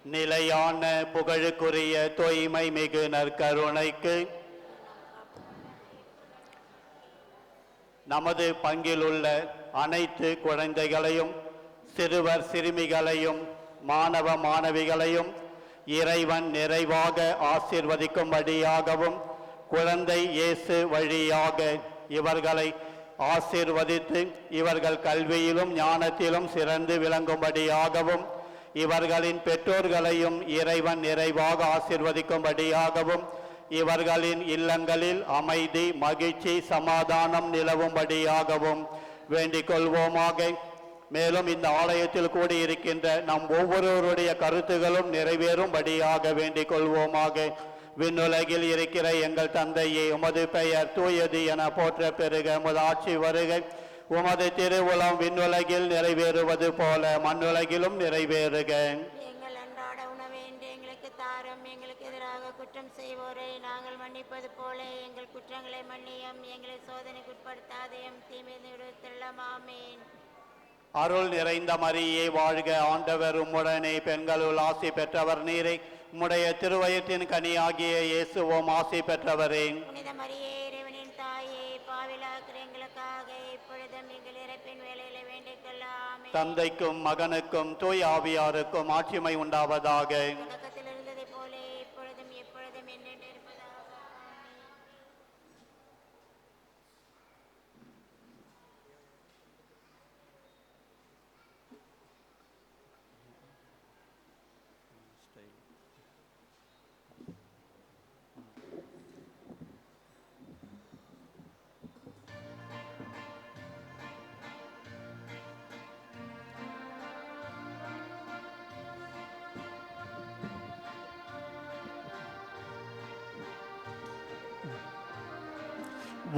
நிலையான புகழுக்குரிய தூய்மை மிகு நற்கருணைக்கு நமது பங்கிலுள்ள அனைத்து குழந்தைகளையும் சிறுவர் சிறுமிகளையும் மாணவ மாணவிகளையும் இறைவன் நிறைவாக ஆசீர்வதிக்கும்படியாகவும் குழந்தை இயேசு வழியாக இவர்களை ஆசீர்வதித்து இவர்கள் கல்வியிலும் ஞானத்திலும் சிறந்து விளங்கும்படியாகவும் இவர்களின் பெற்றோர்களையும் இறைவன் நிறைவாக ஆசீர்வதிக்கும்படியாகவும் இவர்களின் இல்லங்களில் அமைதி மகிழ்ச்சி சமாதானம் நிலவும்படியாகவும் வேண்டிக் கொள்வோமாக. மேலும் இந்த ஆலயத்தில் கூடியிருக்கின்ற நம் ஒவ்வொருவருடைய கருத்துகளும் நிறைவேறும்படியாக வேண்டிக் கொள்வோமாக. விண்ணுலகில் இருக்கிற எங்கள் தந்தையே, உமது பெயர் தூயது என போற்ற பெருக, உமது ஆட்சி வருக, உமது திருவுளம் விண்ணுலகில் நிறைவேறுவது போல மண்ணுலகிலும் நிறைவேறுக. எங்கள் அன்றாட உணவை இன்று எங்களுக்கு தாரும். எங்களுக்கு எதிராக குற்றம் செய்வோரை நாங்கள் மன்னிப்பது போல எங்கள் குற்றங்களை மன்னியும். எங்களை சோதனைக்கு உட்படுத்தாதையும் தீமையை விடுவித்தருளும். ஆமென். அருள் நிறைந்த மரியே வாழ்க, ஆண்டவர் உம்முடனே, பெண்களுள் ஆசி பெற்றவர் நீரே, உம்முடைய திருவயிற்றின் கனியாகிய இயேசுவும் ஆசி பெற்றவரே. புனித மரியே, இறைவனின் தாயே, பாவிலாக்கிற எங்களுக்காக இப்பொழுதும் எங்கள் இறப்பின் வேளையில வேண்டிக் கொள்ள. ஆமென். தந்தைக்கும் மகனுக்கும் தூய் ஆவியாருக்கும் ஆட்சிமை உண்டாவதாக. தொடக்கத்தில் இருந்ததை போல இப்பொழுதும் எப்பொழுதும் என்னென்று இருப்பதாக.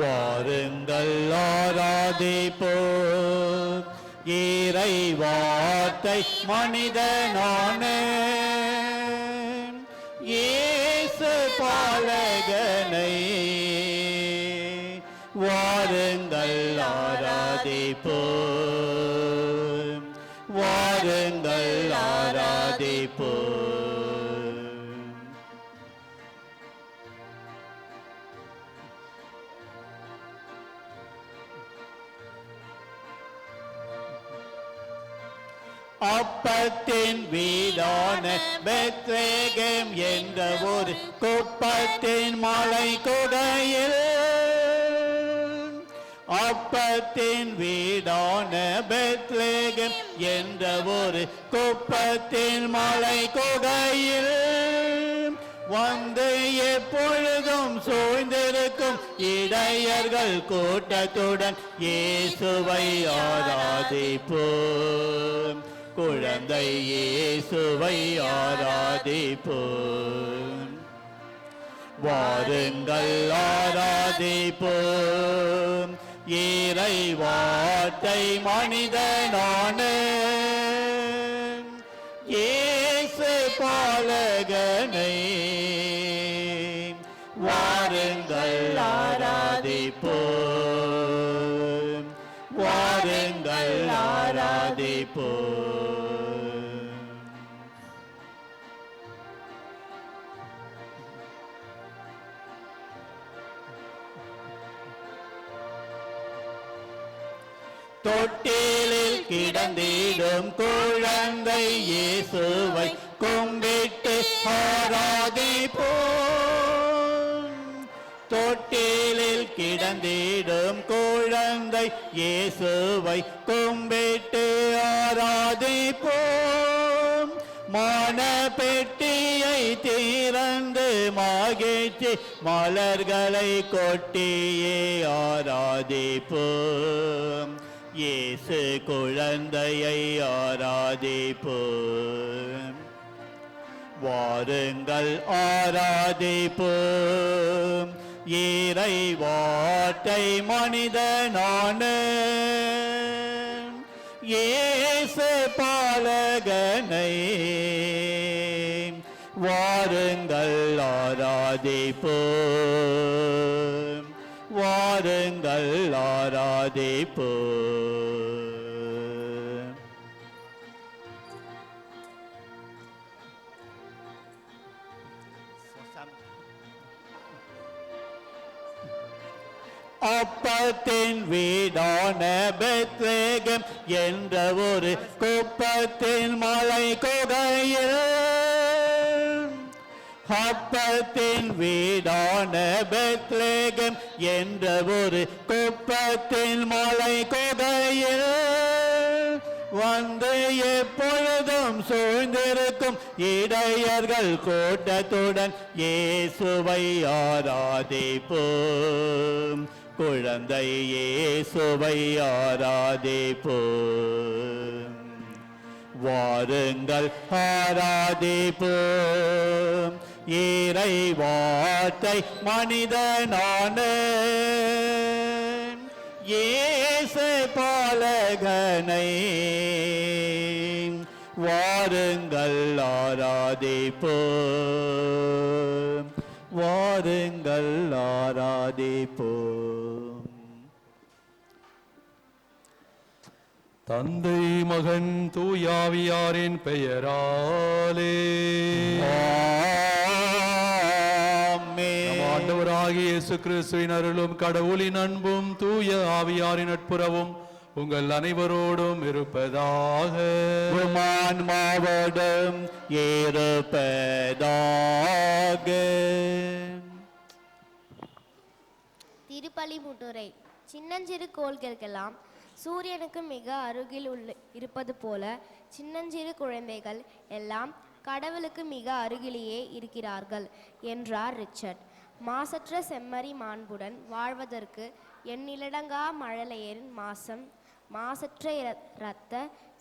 வாருங்கள் ஆராதிப்போம் இறை வார்த்தை மனிதனான இயேசு பாலகனை. வாருங்கள் ஆராதிப்போம், வாருங்கள் ஆராதிப்போம். அப்பத்தின் வீடான பெத்லகேம் என்ற ஒரு குப்பத்தின் மலை குகையில், அப்பத்தின் வீடான பெத்லகேம் என்ற ஒரு குப்பத்தின் மலை குகையில் வந்து எப்பொழுதும் சூழ்ந்திருக்கும் இடையர்கள் கூட்டத்துடன் இயேசுவை ஆராதிப்போம். குழந்தை இயேசுவை ஆராதிப்போம். வாருங்கள் ஆராதிப்போம் இறை வார்த்தை மனிதனான இயேசு பாலகனை. வாருங்கள் ஆராதிப்போம், வாருங்கள் ஆராதிப்போம். தொட்டிலில் கிடந்திடும் குழந்தை இயேசுவை கும்பிட்டு ஆராதிப்போம். தொட்டிலில் கிடந்திடும் குழந்தை இயேசுவை கும்பிட்டு ஆராதிப்போம். மான பெட்டியை திறந்து மகிழ்ச்சி மலர்களை கொட்டியே ஆராதிப்போம். இயேசு குழந்தையை ஆராதிப்போம். வாருங்கள் ஆராதிப்போம் இறை வார்த்தை மனிதனான இயேசு பாலகனை. வாருங்கள் ஆராதிப்போம், வாருங்கள் ஆராதிப்போம். அப்பத்தின் வீடான பெத்லகேம் என்ற ஒரு குப்பத்தின் மலை குகையில், அப்பத்தின் வீடான பெத்லகேம் என்ற ஒரு குப்பத்தின் மலை குகையில் வந்து எப்பொழுதும் சூழ்ந்திருக்கும் இடையர்கள் கூட்டத்துடன் இயேசுவை ஆராதிப்போம். குழந்தை இயேசுவை ஆராதிப்போம். வாருங்கள் ஆராதிப்போம். இறை வார்த்தை மனிதனான இயேசு பாலகனை வாருங்கள் ஆராதிப்போம். வாருங்கள் ஆராதிப்போம். தந்தை மகன் தூயாவியாரின் பெயராலே நம் ஆண்டவராகிய இயேசு கிறிஸ்துவின் அருளும் கடவுளின் அன்பும் தூய ஆவியாரின் நட்புறவும் உங்கள் அனைவரோடும் இருப்பதாக. மாவோடும் இருப்பதாக. திருப்பலி முன்னுரை. சின்னஞ்சிறு கோள்களுக்கெல்லாம் சூரியனுக்கு மிக அருகில் இருப்பது போல சின்னஞ்சிறு குழந்தைகள் எல்லாம் கடவுளுக்கு மிக அருகிலேயே இருக்கிறார்கள் என்றார் ரிச்சர்ட். மாசற்ற செம்மறி மாண்புடன் வாழ்வதற்கு எண்ணிலடங்கா மழலையரின் மாசற்ற இரத்த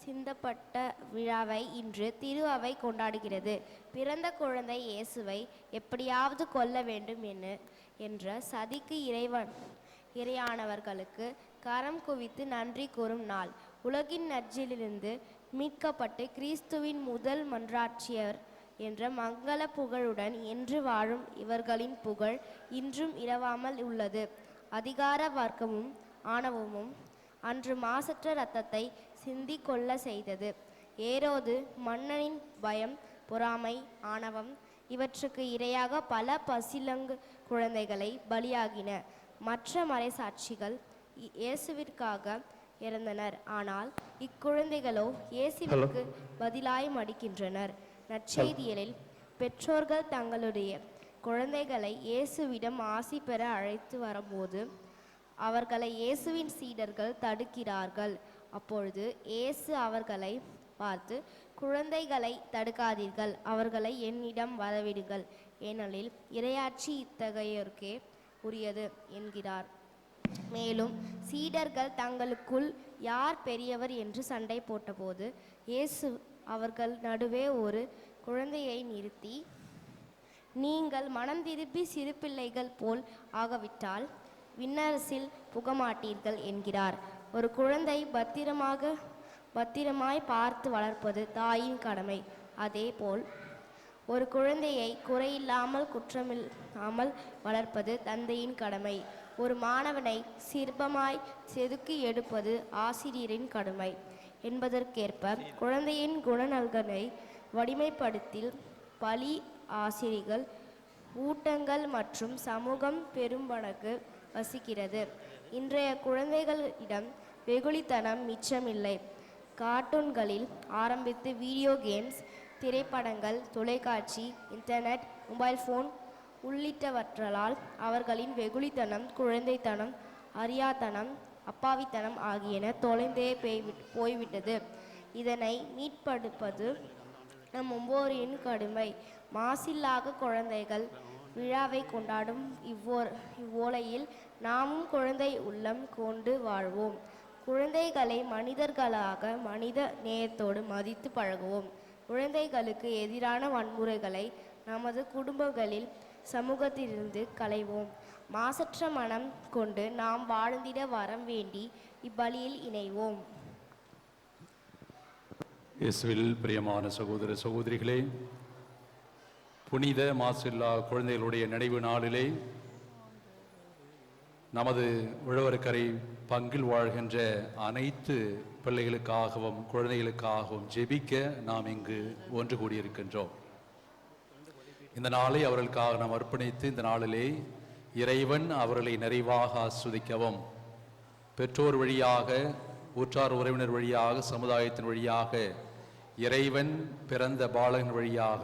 சிந்தப்பட்ட விழாவை இன்று திரு அவை கொண்டாடுகிறது. பிறந்த குழந்தை இயேசுவை எப்படியாவது கொல்ல வேண்டும் என்ற சதிக்கு இறையானவர்களுக்கு கரம் குவித்து நன்றி கூறும் நாள். உலகின் நஞ்சிலிருந்து மீட்கப்பட்டு கிறிஸ்துவின் முதல் மன்றாட்சியர் என்ற மங்கள புகழுடன் என்று வாழும் இவர்களின் புகழ் இன்றும் இரவாமல் உள்ளது. அதிகார வர்க்கமும் ஆணவமும் அன்று மாசற்ற இரத்தத்தை சிந்தி கொள்ள செய்தது. ஏரோது மன்னனின் பயம், பொறாமை, ஆணவம் இவற்றுக்கு இரையாக பல பசிலங்கு குழந்தைகளை பலியாகின. மற்ற மறைசாட்சிகள் இயேசுவிற்காக இறந்தனர். ஆனால் இக்குழந்தைகளோ இயேசுவிற்கு பதிலாய் மடிக்கின்றனர். நற்செய்தியலில் பெற்றோர்கள் தங்களுடைய குழந்தைகளை இயேசுவிடம் ஆசி பெற அழைத்து வரும்போது அவர்களை இயேசுவின் சீடர்கள் தடுக்கிறார்கள். அப்பொழுது இயேசு அவர்களை பார்த்து, குழந்தைகளை தடுக்காதீர்கள், அவர்களை என்னிடம் வரவிடுங்கள், ஏனெனில் இறையாட்சி இத்தகையோருக்கே உரியது என்கிறார். மேலும் சீடர்கள் தங்களுக்குள் யார் பெரியவர் என்று சண்டை போட்டபோது இயேசு அவர்கள் நடுவே ஒரு குழந்தையை நிறுத்தி, நீங்கள் மனம் திருப்பி சிறு பிள்ளைகள் போல் ஆகவிட்டால் விண்ணரசில் புகமாட்டீர்கள் என்கிறார். ஒரு குழந்தை பத்திரமாய் பார்த்து வளர்ப்பது தாயின் கடமை. அதேபோல் ஒரு குழந்தையை குறையில்லாமல் குற்றமில்லாமல் வளர்ப்பது தந்தையின் கடமை. ஒரு மாணவனை சிற்பமாய் செதுக்கி எடுப்பது ஆசிரியரின் கடமை என்பதற்கேற்ப குழந்தையின் குணநலன்களை வடிமைப்படுத்தில் பள்ளி ஆசிரியர்கள், ஊட்டங்கள் மற்றும் சமூகம் பெரும்பணக்கு வசிக்கிறது. இன்றைய குழந்தைகளிடம் வெகுளித்தனம் மிச்சமில்லை. கார்ட்டூன்களில் ஆரம்பித்து வீடியோ கேம்ஸ், திரைப்படங்கள், தொலைக்காட்சி, இன்டர்நெட், மொபைல் ஃபோன் உள்ளிட்டவற்றால் அவர்களின் வெகுளித்தனம், குழந்தைத்தனம், அறியாத்தனம், அப்பாவித்தனம் ஆகியன தொலைந்தே போய்விட்டது. இதனை மீட்படுப்பது நம் ஒவ்வொருவரின் கடமை. மாசில்லாத குழந்தைகள் விழாவை கொண்டாடும் இவ்வோலையில் நாமும் குழந்தை உள்ளம் கொண்டு வாழ்வோம். குழந்தைகளை மனிதர்களாக மனித நேயத்தோடு மதித்து பழகுவோம். குழந்தைகளுக்கு எதிரான வன்முறைகளை நமது குடும்பங்களில், சமூகத்திலிருந்து களைவோம். மாசற்ற மனம் கொண்டு நாம் வாழ்ந்திட வரம் வேண்டி இப்பலியில் இணைவோம். இயேசுவில் பிரியமான சகோதர சகோதரிகளே, புனித மாசில்லா குழந்தைகளுடைய நினைவு நாளிலே நமது உழவர்கரை பங்கில் வாழ்கின்ற அனைத்து பிள்ளைகளுக்காகவும் குழந்தைகளுக்காகவும் ஜெபிக்க நாம் இங்கு ஒன்று கூடியிருக்கின்றோம். இந்த நாளை அவர்களுக்காக நாம் அர்ப்பணித்து இந்த நாளிலே இறைவன் அவர்களை நிறைவாக ஆஸ்வதிக்கவும், பெற்றோர் வழியாக, ஊற்றார் உறவினர் வழியாக, சமுதாயத்தின் வழியாக, இறைவன் பிறந்த பாலகன் வழியாக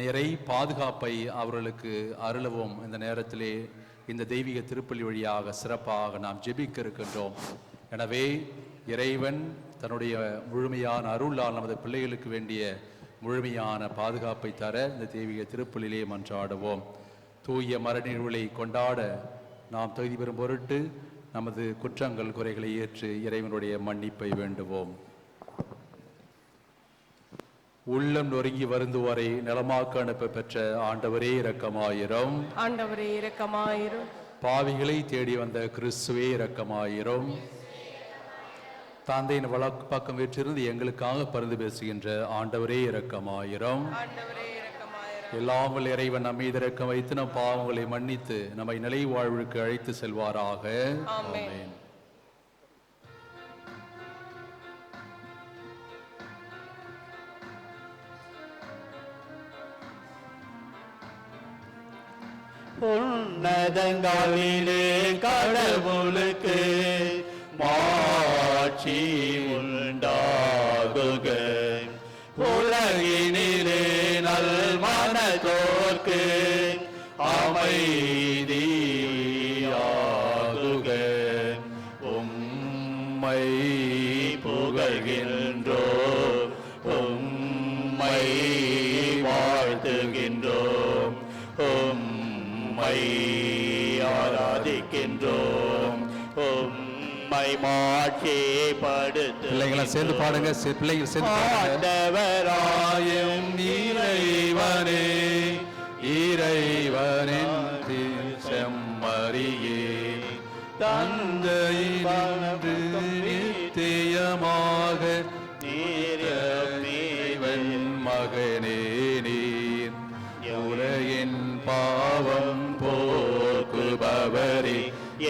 நிறை பாதுகாப்பை அவர்களுக்கு அருளவும் இந்த நேரத்திலே இந்த தெய்வீக திருப்பலி வழியாக சிறப்பாக நாம் ஜெபிக்க இருக்கின்றோம். எனவே இறைவன் தன்னுடைய முழுமையான அருளால் நமது பிள்ளைகளுக்கு வேண்டிய முழுமையான பாதுகாப்பை தர இந்த தெய்வீக திருப்பலிலே மன்றாடுவோம். தூய மரநிகழ்வுகளை கொண்டாட நாம் தகுதி பெறும் பொருட்டு நமது குற்றங்கள் குறைகளை ஏற்று இறைவனுடைய மன்னிப்பை வேண்டுவோம். உள்ளம் நொறுங்கி வருந்துவரை நலமாக்க அனுப்ப பெற்ற ஆண்டவரே இரக்கமாயிரும். ஆண்டவரே இரக்கமாயிரும். பாவிகளை தேடி வந்த கிறிஸ்துவே இரக்கமாயிரும். தந்தையின் வழக்கு பக்கம் வீற்றிருந்து எங்களுக்காக பரிந்து பேசுகின்ற ஆண்டவரே இரக்கமாயிரும். ஆண்டவரே இரக்கமாயிரும். எல்லாம் வல்ல இறைவன் நம் மீது இரக்கம் வைத்து நம் பாவங்களை மன்னித்து நம்மை நிலை வாழ்வுக்கு அழைத்து செல்வாராக. ஆமென். உன்னதங்களிலே கடவுளுக்கு மாட்சி உண்டாகுக. உலகினிலே நல் மனதோர்க்கு அமைதியாகுக. உம்மை புகழ்கின்றோம், உம்மை வாழ்த்துகின்றோம், உம்மை ஆராதிக்கின்றோம், உம்மை மாட்சிப்படுத்து. பிள்ளைகளை சேர்ந்து பாடுங்க. பிள்ளைகள் சேர்ந்து ஆண்டவராயும் இறைவனே, இறைவனின் செம்மறியே, தந்தையினின்று நித்தியமாக நீரவன் மகனே நீர், உலகின் பாவம் போக்குபவரே,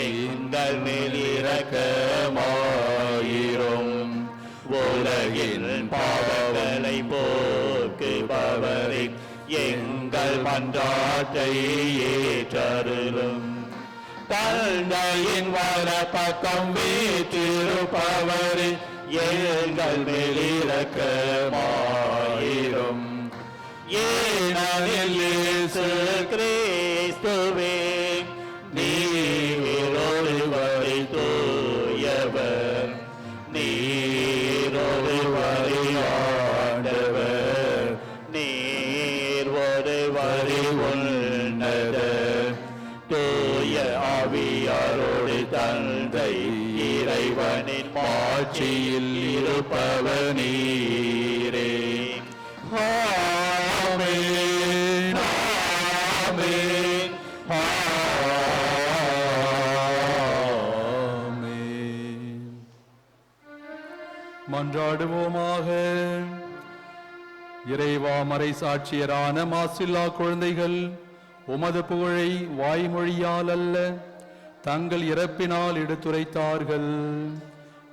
எங்கள் மேல் இரக்கமாயிரும். உலகின் பாவங்களை போக்குபவரே, எங்கள் மன்றாட்டை ஏற்றருளும். தந்தையின் வலப்பக்கம் வீற்றிருப்பவரே, எங்கள் மேல் இரக்கமாயிரும். ஏனெனில் இயேசு கிறிஸ்துவே நீர் ஒருவரே தூயவர், நீர் ஒருவரே ஆண்டவர், நீர் ஒருவரே உன்னதர், தூய ஆவியாரோடு தந்தை இறைவனின் மாட்சியில் இருப்பவர் நீரே. ஆமென், ஆமென், ஆமென். மன்றாடுவோமாக. இறைவா, மறை சாட்சியரான மாசில்லா குழந்தைகள் உமது புகழை வாய்மொழியால் அல்ல தங்கள் இறப்பினால் எடுத்துரைத்தார்கள்.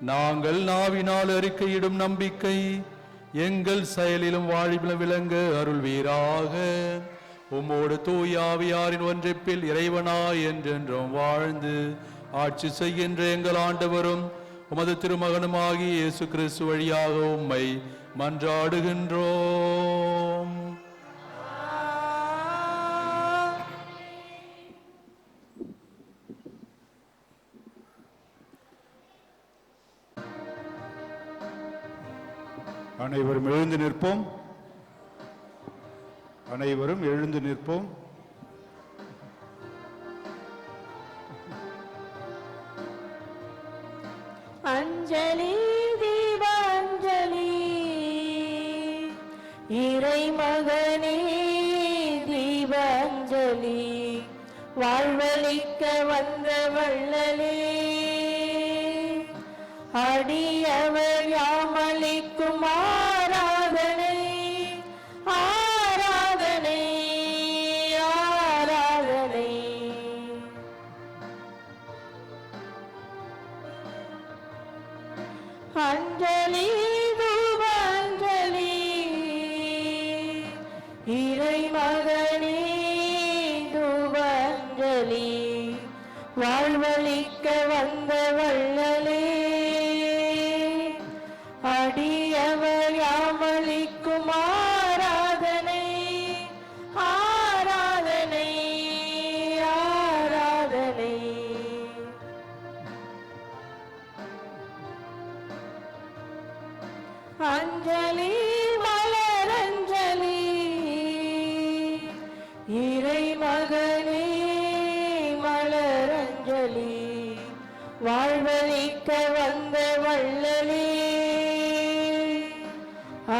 நாங்கள் நாவினால் அறிக்கையிடும் நம்பிக்கை எங்கள் செயலிலும் வாழ்விலும் விளங்க அருள்வீராக. உம்மோடு தூய ஆவியாரின் ஒன்றிப்பில் இறைவனாய் என்றென்றும் வாழ்ந்து ஆட்சி செய்கின்ற எங்கள் ஆண்டவரும் உமது திருமகனுமாகிய இயேசு கிறிஸ்து வழியாக உம்மை மன்றாடுகின்றோம். அனைவரும் எழுந்து நிற்போம். அனைவரும் எழுந்து நிற்போம். அஞ்சலி தீபாஞ்சலி இறைமகனே தீபாஞ்சலி, வாழ்வழிக்க வந்த வள்ளலே, அடியவர் யாமளிக்கும் ஆராதனை, ஆராதனை, ஆராதனை. அஞ்சலி தூபாஞ்சலி இறைமகனே தூபாஞ்சலி. அஞ்சலி மலரஞ்சலி இறைமகனே மலரஞ்சலி வாழ்வழிக்க வந்த வள்ளலே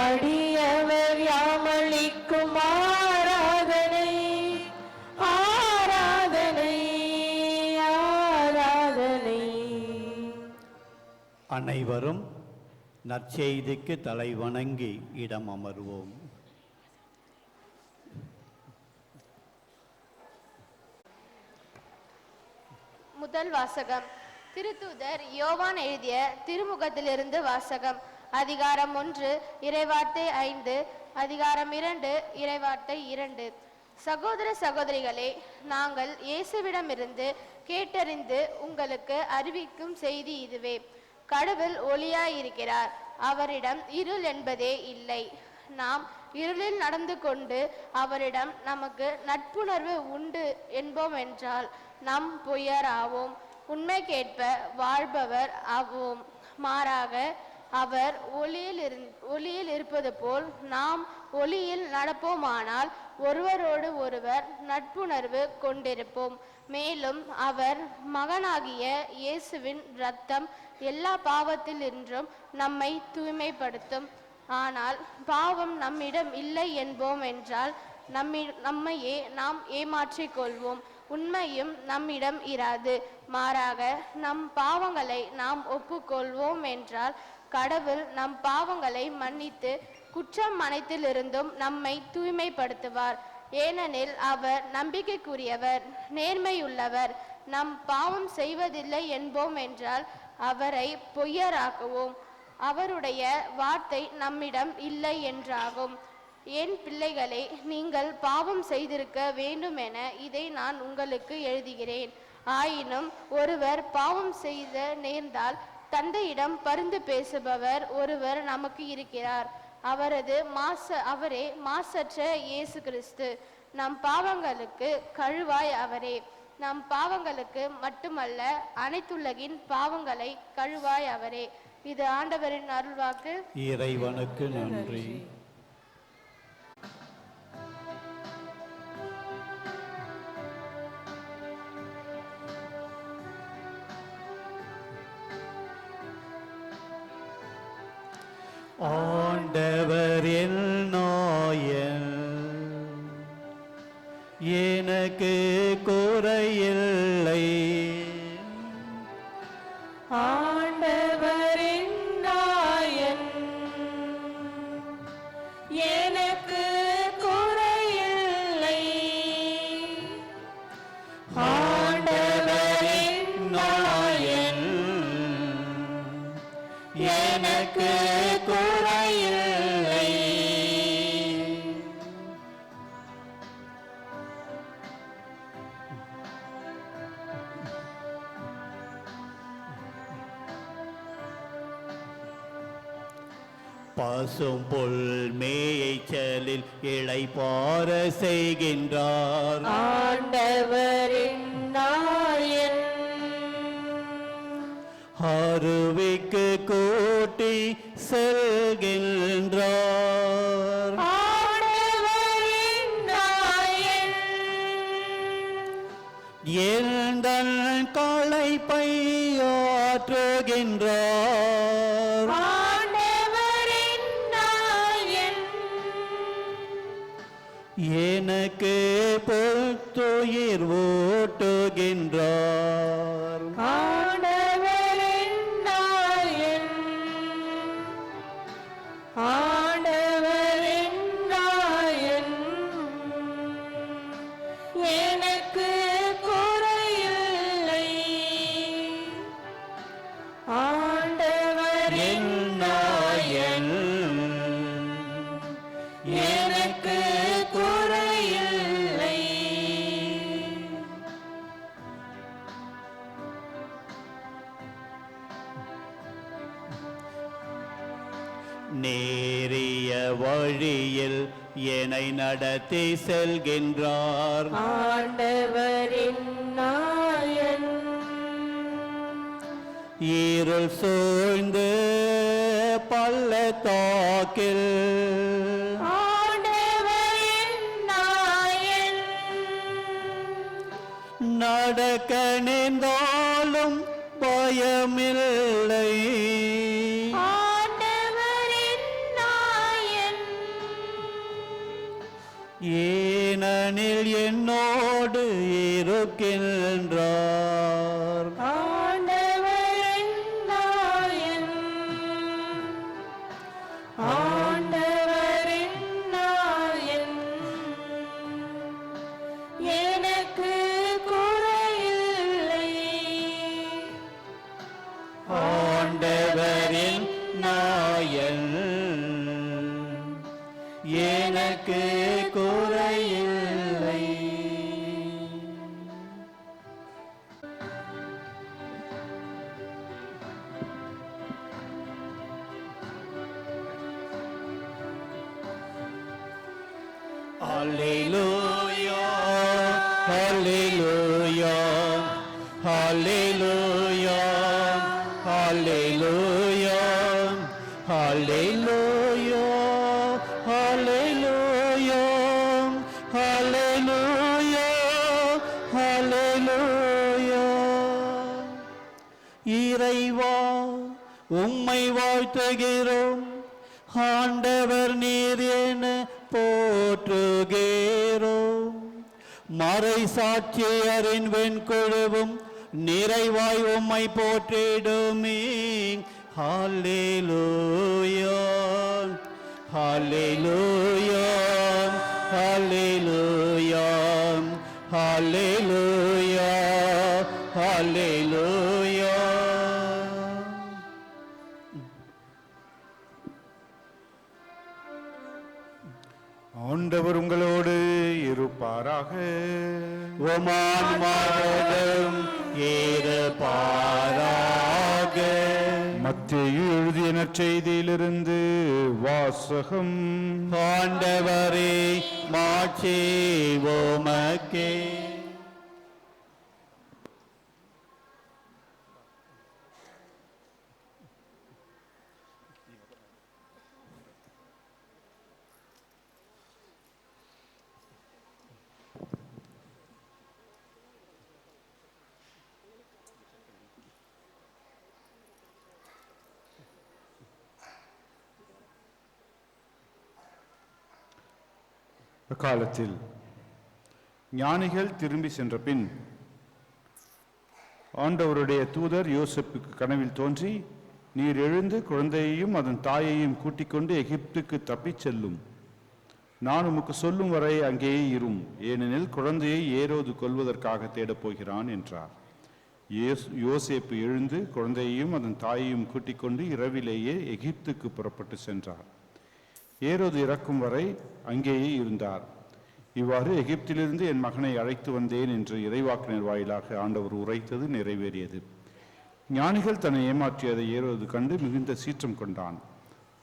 அடியவர் யாமளிக்கும் ஆராதனை ஆராதனை ஆராதனை. அனைவரும் நற்செய்திக்கு தலை வணங்கி இடம் அமர்வோம். முதல் வாசகம். திருத்தூதர் யோவான் எழுதிய திருமுகத்திலிருந்து வாசகம். அதிகாரம் 1 இறைவார்த்தை 5, அதிகாரம் 2 இறைவார்த்தை 2. சகோதர சகோதரிகளே, நாங்கள் இயேசுவிடமிருந்து கேட்டறிந்து உங்களுக்கு அறிவிக்கும் செய்தி இதுவே. கடவுள் ஒளியாயிருக்கிறார், அவரிடம் இருள் என்பதே இல்லை. நாம் இருளில் நடந்து கொண்டு அவரிடம் நமக்கு நட்புணர்வு உண்டு என்போம் என்றால் நம் பொய்யர் ஆவோம், உண்மைக்கேற்ப வாழ்பவர் ஆவோம். மாறாக அவர் ஒளியில் இருப்பது போல் நாம் ஒளியில் நடப்போமானால் ஒருவரோடு ஒருவர் நட்புணர்வு கொண்டிருப்போம். மேலும் அவர் மகனாகிய இயேசுவின் இரத்தம் எல்லா பாவத்திலின்றும் நம்மை தூய்மைப்படுத்தும். ஆனால் பாவம் நம்மிடம் இல்லை என்போம் என்றால் நம்மையே நாம் ஏமாற்றிக் கொள்வோம், உண்மையும் நம்மிடம் இராது. மாறாக நம் பாவங்களை நாம் ஒப்புக்கொள்வோம் என்றால் கடவுள் நம் பாவங்களை மன்னித்து குற்றம் அனைத்திலிருந்தும் நம்மை தூய்மைப்படுத்துவார். ஏனெனில் அவர் நம்பிக்கைக்குரியவர், நேர்மையுள்ளவர். நம் பாவம் செய்வதில்லை என்போம் என்றால் அவரை பொய்யராக்குவோம், அவருடைய வார்த்தை நம்மிடம் இல்லை என்றாகும். என் பிள்ளைகளே, நீங்கள் பாவம் செய்திருக்க வேண்டும் என இதை நான் உங்களுக்கு எழுதுகிறேன். ஆயினும் ஒருவர் பாவம் செய்த நேர்ந்தால் தந்தையிடம் பரிந்து பேசுபவர் ஒருவர் நமக்கு இருக்கிறார். அவரே மாசற்ற இயேசு கிறிஸ்து. நம் பாவங்களுக்கு கழுவாய் அவரே. நம் பாவங்களுக்கு மட்டுமல்ல, அனைத்துலகின் பாவங்களை கழுவாய் அவரே. இது ஆண்டவரின் அருள்வாக்கு. இறைவனுக்கு நன்றி. ஆண்டவரின் நாயன் எனக்கு குறையில்லை. ஆண்டவரின் நாயன் எனக்கு குறையில்லை. ஆண்டவரின் நாயன் எனக்கு குறையில்லை. பசும் புல் மேய்ச்சலில் இளைப்பாற செய்கின்றார். ஆண்டவரின் நாயன் அருவிக்கு கூட்டி செல்கின்றார். ஆண்டவரின் நாயன் எந்தன் களைப்பை ஆற்றுகின்றார். ஆண்டவரின் நாயன் எனக்கு புத்துயிர் ஊட்டுகின்றார். ஆண்டவரின் நாயன் ஆண்டவரின் நாயன் எனக்கு குறையில்லை. ஆண்டவரின் நாயன் எனக்கு குறையில்லை. நேரிய வழியில் என்னை நடத்தி செல்கின்றார். ஆண்டவரின் நாயன் இருள் சூழ்ந்து பல்ல பள்ளத்தாக்கில் ஆண்டவரின் நாயன் நடக்க நேர்ந்தாலும் பயமில்லை. ஆண்டவரின் நாயன் ஏனெனில் என்னோடு இருக்கின்றார். ஆண்டவரின் நாயன் ஆண்டவரின் நாயன் எனக்கு குறையில்லை. ஆண்டவரின் நாயன் எனக்கு குறையில்லை. Hallelujah, hallelujah, hallelujah, hallelujah, hallelujah, hallelujah, hallelujah, hallelujah. இறைவா உம்மை வாழ்த்துகிறோம், ஆண்டவர் நீர் என போற்றுகிறோம். மறை சாட்சியரின் வெண்குழுவும் நிறைவாய் உம்மை போற்றிடுமே. ஹல்லேலூயா, ஹல்லேலூயா, ஹல்லேலூயா, ஹல்லேலூயா, ஹல்லேலூயா. ஆண்டவர் உங்களோடு இருப்பாராக. உமான்மாவோடும் இருப்பாராக. மத்தேயு எழுதிய நற்செய்தியிலிருந்து வாசகம். ஆண்டவரே மாட்சி உமக்கே. அக்காலத்தில் ஞானிகள் திரும்பி சென்ற பின் ஆண்டவருடைய தூதர் யோசேப்புக்கு கனவில் தோன்றி, நீர் எழுந்து குழந்தையையும் அதன் தாயையும் கூட்டிக் கொண்டு எகிப்துக்கு தப்பிச் செல்லும். நான் உமக்கு சொல்லும் வரை அங்கேயே இரும், ஏனெனில் குழந்தையை ஏரோது கொல்வதற்காக தேடப் போகிறான் என்றார். யோசேப்பு எழுந்து குழந்தையையும் அதன் தாயையும் கூட்டிக் கொண்டு இரவிலேயே எகிப்துக்கு புறப்பட்டு சென்றார். ஏரோது இறக்கும் வரை அங்கேயே இருந்தார். இவ்வாறு எகிப்திலிருந்து என் மகனை அழைத்து வந்தேன் என்று இறைவாக்கினர் வாயிலாக ஆண்டவர் உரைத்தது நிறைவேறியது. ஞானிகள் தன்னை ஏமாற்றியதை ஏரோது கண்டு மிகுந்த சீற்றம் கொண்டான்.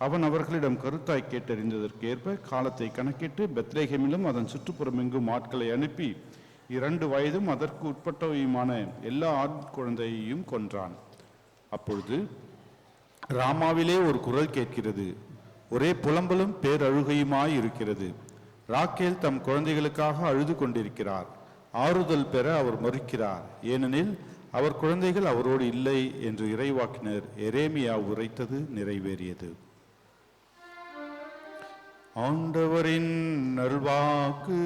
அவன் அவர்களிடம் கருத்தாய் கேட்டறிந்ததற்கு ஏற்ப காலத்தை கணக்கிட்டு பெத்லேஹேமிலும் அதன் சுற்றுப்புறமெங்கும் ஆட்களை அனுப்பி 2 வயதும் அதற்கு உட்பட்டவையுமான எல்லா ஆண் குழந்தையையும் கொன்றான். அப்பொழுது ராமாவிலே ஒரு குரல் கேட்கிறது, ஒரே புலம்பலும் பேரழுகையுமாய் இருக்கிறது. ராக்கேல் தம் குழந்தைகளுக்காக அழுது கொண்டிருக்கிறார். ஆறுதல் பெற அவர் மறுக்கிறார், ஏனெனில் அவர் குழந்தைகள் அவரோடு இல்லை என்று இறைவாக்கினர் எரேமியா உரைத்தது நிறைவேறியது. ஆண்டவரின் நல்வாக்கு.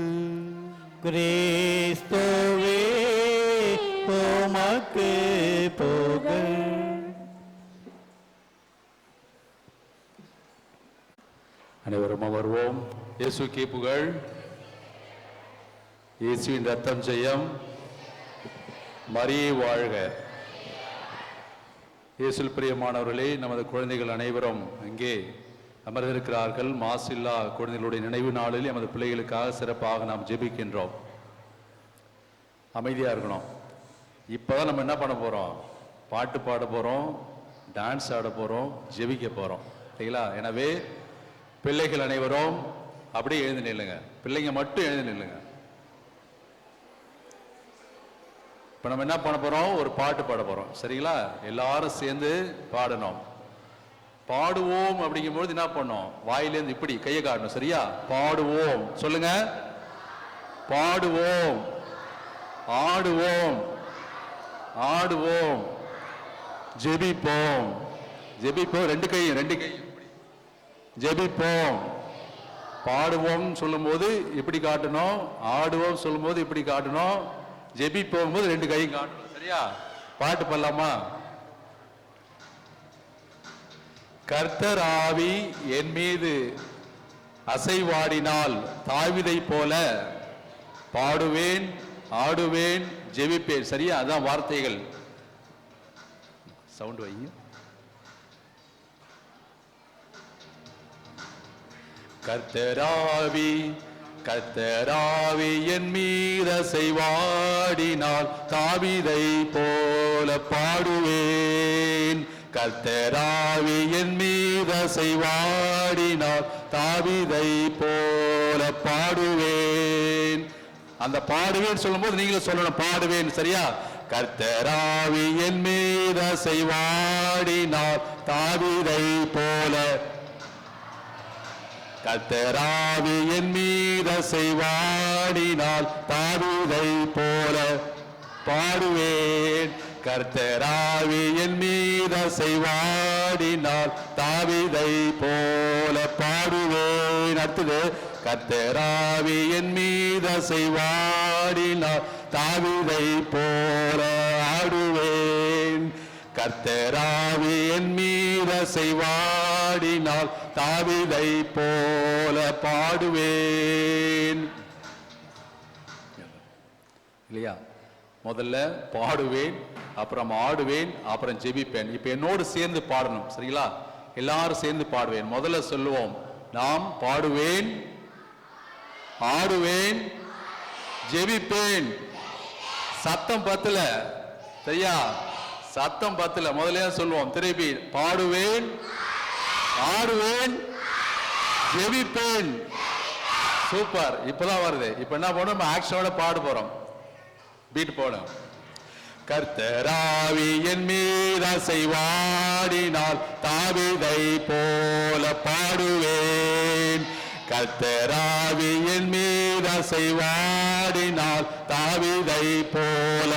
கிறிஸ்துவே உமக்கு புகழ். அனைவரும் அமர்வோம். இயேசுக்கே புகழ். இயேசுவின் ரத்தம் ஜெயம். மரியே வாழ்க. இயேசுவில் பிரியமானவர்களே, நமது குழந்தைகள் அனைவரும் இங்கே அமர்ந்திருக்கிறார்கள். மாசில்லா குழந்தைகளுடைய நினைவு நாளில் எமது பிள்ளைகளுக்காக சிறப்பாக நாம் ஜெபிக்கின்றோம். அமைதியாக இருக்கணும். இப்போதான் நம்ம என்ன பண்ண போகிறோம்? பாட்டு பாட போகிறோம், டான்ஸ் ஆட போகிறோம், ஜெபிக்க போகிறோம். சரிங்களா? எனவே பிள்ளைகள் அனைவரும் அப்படியே எழுந்து நில்லுங்க. பிள்ளைங்க மட்டும் எழுந்து நில்லுங்க. இப்போ நம்ம என்ன பண்ண போகிறோம்? ஒரு பாட்டு பாட போகிறோம். சரிங்களா? எல்லாரும் சேர்ந்து பாடணும். பாடுவோம் அப்படிங்கும்போது என்ன பண்ணோம்? வாயிலேருந்து இப்படி கையை காட்டணும். சரியா? பாடுவோம் சொல்லுங்க. பாடுவோம், ஆடுவோம், ஆடுவோம், ஜெபிப்போம். ஜெபிப்போம், ரெண்டு கையும் ஜெபிப்போம். பாடுவோம் சொல்லும்போது இப்படி காட்டணும், ஆடுவோம் சொல்லும்போது இப்படி காட்டணும், ஜெபிப்போம் போது ரெண்டு கையும் காட்டணும். சரியா? பாட்டு பாடலாமா? கர்த்தர் ஆவி என் மீது அசைவாடினால் தாவீதை போல பாடுவேன், ஆடுவேன், ஜெபிப்பேன். சரியா? அதான் வார்த்தைகள். சவுண்ட் வை. கர்த்தராவி கர்த்தராவி என் மீது அசைவாடினால் தாவீதை போல பாடுவேன். கர்த்தராவி என் மீது அசைவாடினால் தாவீதை போல பாடுவேன். அந்த பாடுவேன் சொல்லும்போது நீங்களும் சொல்லணும் பாடுவேன். சரியா? கர்த்தராவி என் மீது அசைவாடினால் தாவீதை போல, கர்த்தராவி என் மீது அசைவாடினால் தாவீதை போல பாடுவேன். கர்த்தராவி என் மீது அசைவாடினால் தாவீதை போல பாடுவேன். அடுத்தது, கர்த்தராவி என் மீது அசைவாடினால் தாவீதை போல ஆடுவேன். கர்த்தராவி என் மீது அசைவாடினால் தாவீதை போல பாடுவேன். இல்லையா? முதல்ல பாடுவேன், அப்புறம் ஆடுவேன், அப்புறம் ஜெபிப்பேன். இப்ப என்னோடு சேர்ந்து பாடணும். சரிங்களா? எல்லாரும் சேர்ந்து பாடுவேன். முதல்ல சொல்லுவோம், நாம் பாடுவேன், ஆடுவேன், ஜெபிப்பேன். சத்தம் பத்தல. சரியா? சத்தம் பத்தல. முதல்ல சொல்லுவோம் திருப்பி, பாடுவேன், ஆடுவேன், ஜெபிப்பேன். சூப்பர். இப்பதான் வருது. இப்ப என்ன பண்ணணும்? ஆக்ஷனோட பாட போறோம். பீட் போடும். கர்த்தராவி என் மீது அசைவாடினால் தாவீதை போல பாடுவேன். கர்த்தராவி என் மீது அசைவாடினால் தாவீதை போல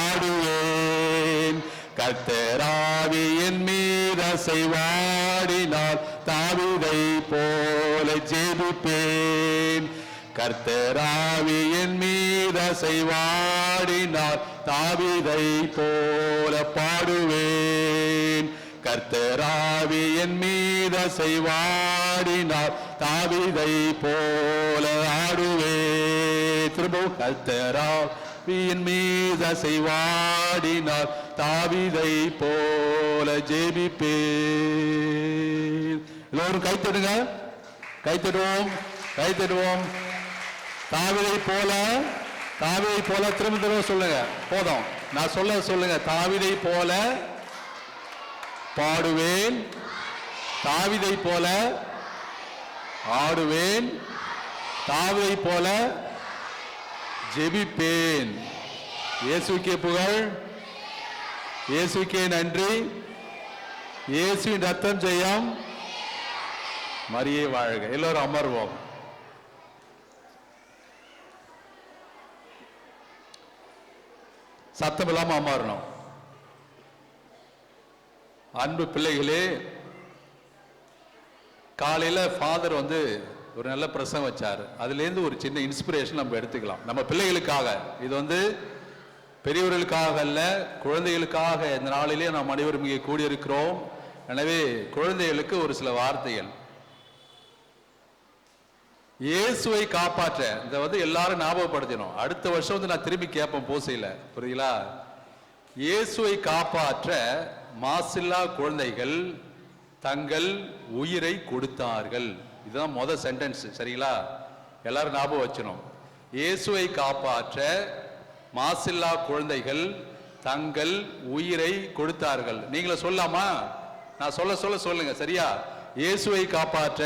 ஆடுவேன். கர்த்தராவி என் மீது அசைவாடினால் தாவீதை போல ஜெபிப்பேன். கர்த்தராவி என் மீது அசைவாடினால் தாவீதை போல பாடுவேன். கர்த்தராவி என் மீது அசைவாடினால் தாவீதை போல ஆடுவேன். திரும்பவும், கர்த்தராவி என் மீது அசைவாடினால் தாவீதை போல ஜெபிப்பேன். எல்லோரும் கைத்தடுங்க, கைத்தடுவோம், கைத்தடுவோம். தாவீதை போல, தாவீதை போல திரும்ப திரும்ப சொல்லுங்க. போதும், நான் சொல்லுங்க. தாவீதை போல பாடுவேன், தாவீதை போல ஆடுவேன், தாவீதை போல ஜெபிப்பேன். இயேசுக்கே புகழ், இயேசுக்கே நன்றி. இயேசுவின் ரத்தம் ஜெயம், மரியே வாழ்க. எல்லோரும் அமர்வோம். சத்தம் இல்லாம அமரணும். அன்பு பிள்ளைகளே, காலையில ஃபாதர் ஒரு நல்ல பிரசங்கம் வச்சார். அதுலேருந்து ஒரு சின்ன இன்ஸ்பிரேஷன் நம்ம எடுத்துக்கலாம். நம்ம பிள்ளைகளுக்காக, இது பெரியவர்களுக்காக அல்ல, குழந்தைகளுக்காக இந்த நாளிலே நாம் அனைவரும் இங்கே கூடியிருக்கிறோம். எனவே குழந்தைகளுக்கு ஒரு சில வார்த்தைகள். இயேசுவை காப்பாற்ற இந்த எல்லாரும் ஞாபகப்படுத்தணும். அடுத்த வருஷம் நான் திரும்பி கேட்பேன் பூசையில, புரியுங்களா? இயேசுவை காப்பாற்ற மாசில்லா குழந்தைகள் தங்கள் உயிரை கொடுத்தார்கள். இதுதான் முதல் சென்டென்ஸ். சரிங்களா? எல்லாரும் ஞாபகம் வச்சணும். இயேசுவை காப்பாற்ற மாசில்லா குழந்தைகள் தங்கள் உயிரை கொடுத்தார்கள். நீங்களும் சொல்லாமா? நான் சொல்லுங்க. சரியா? இயேசுவை காப்பாற்ற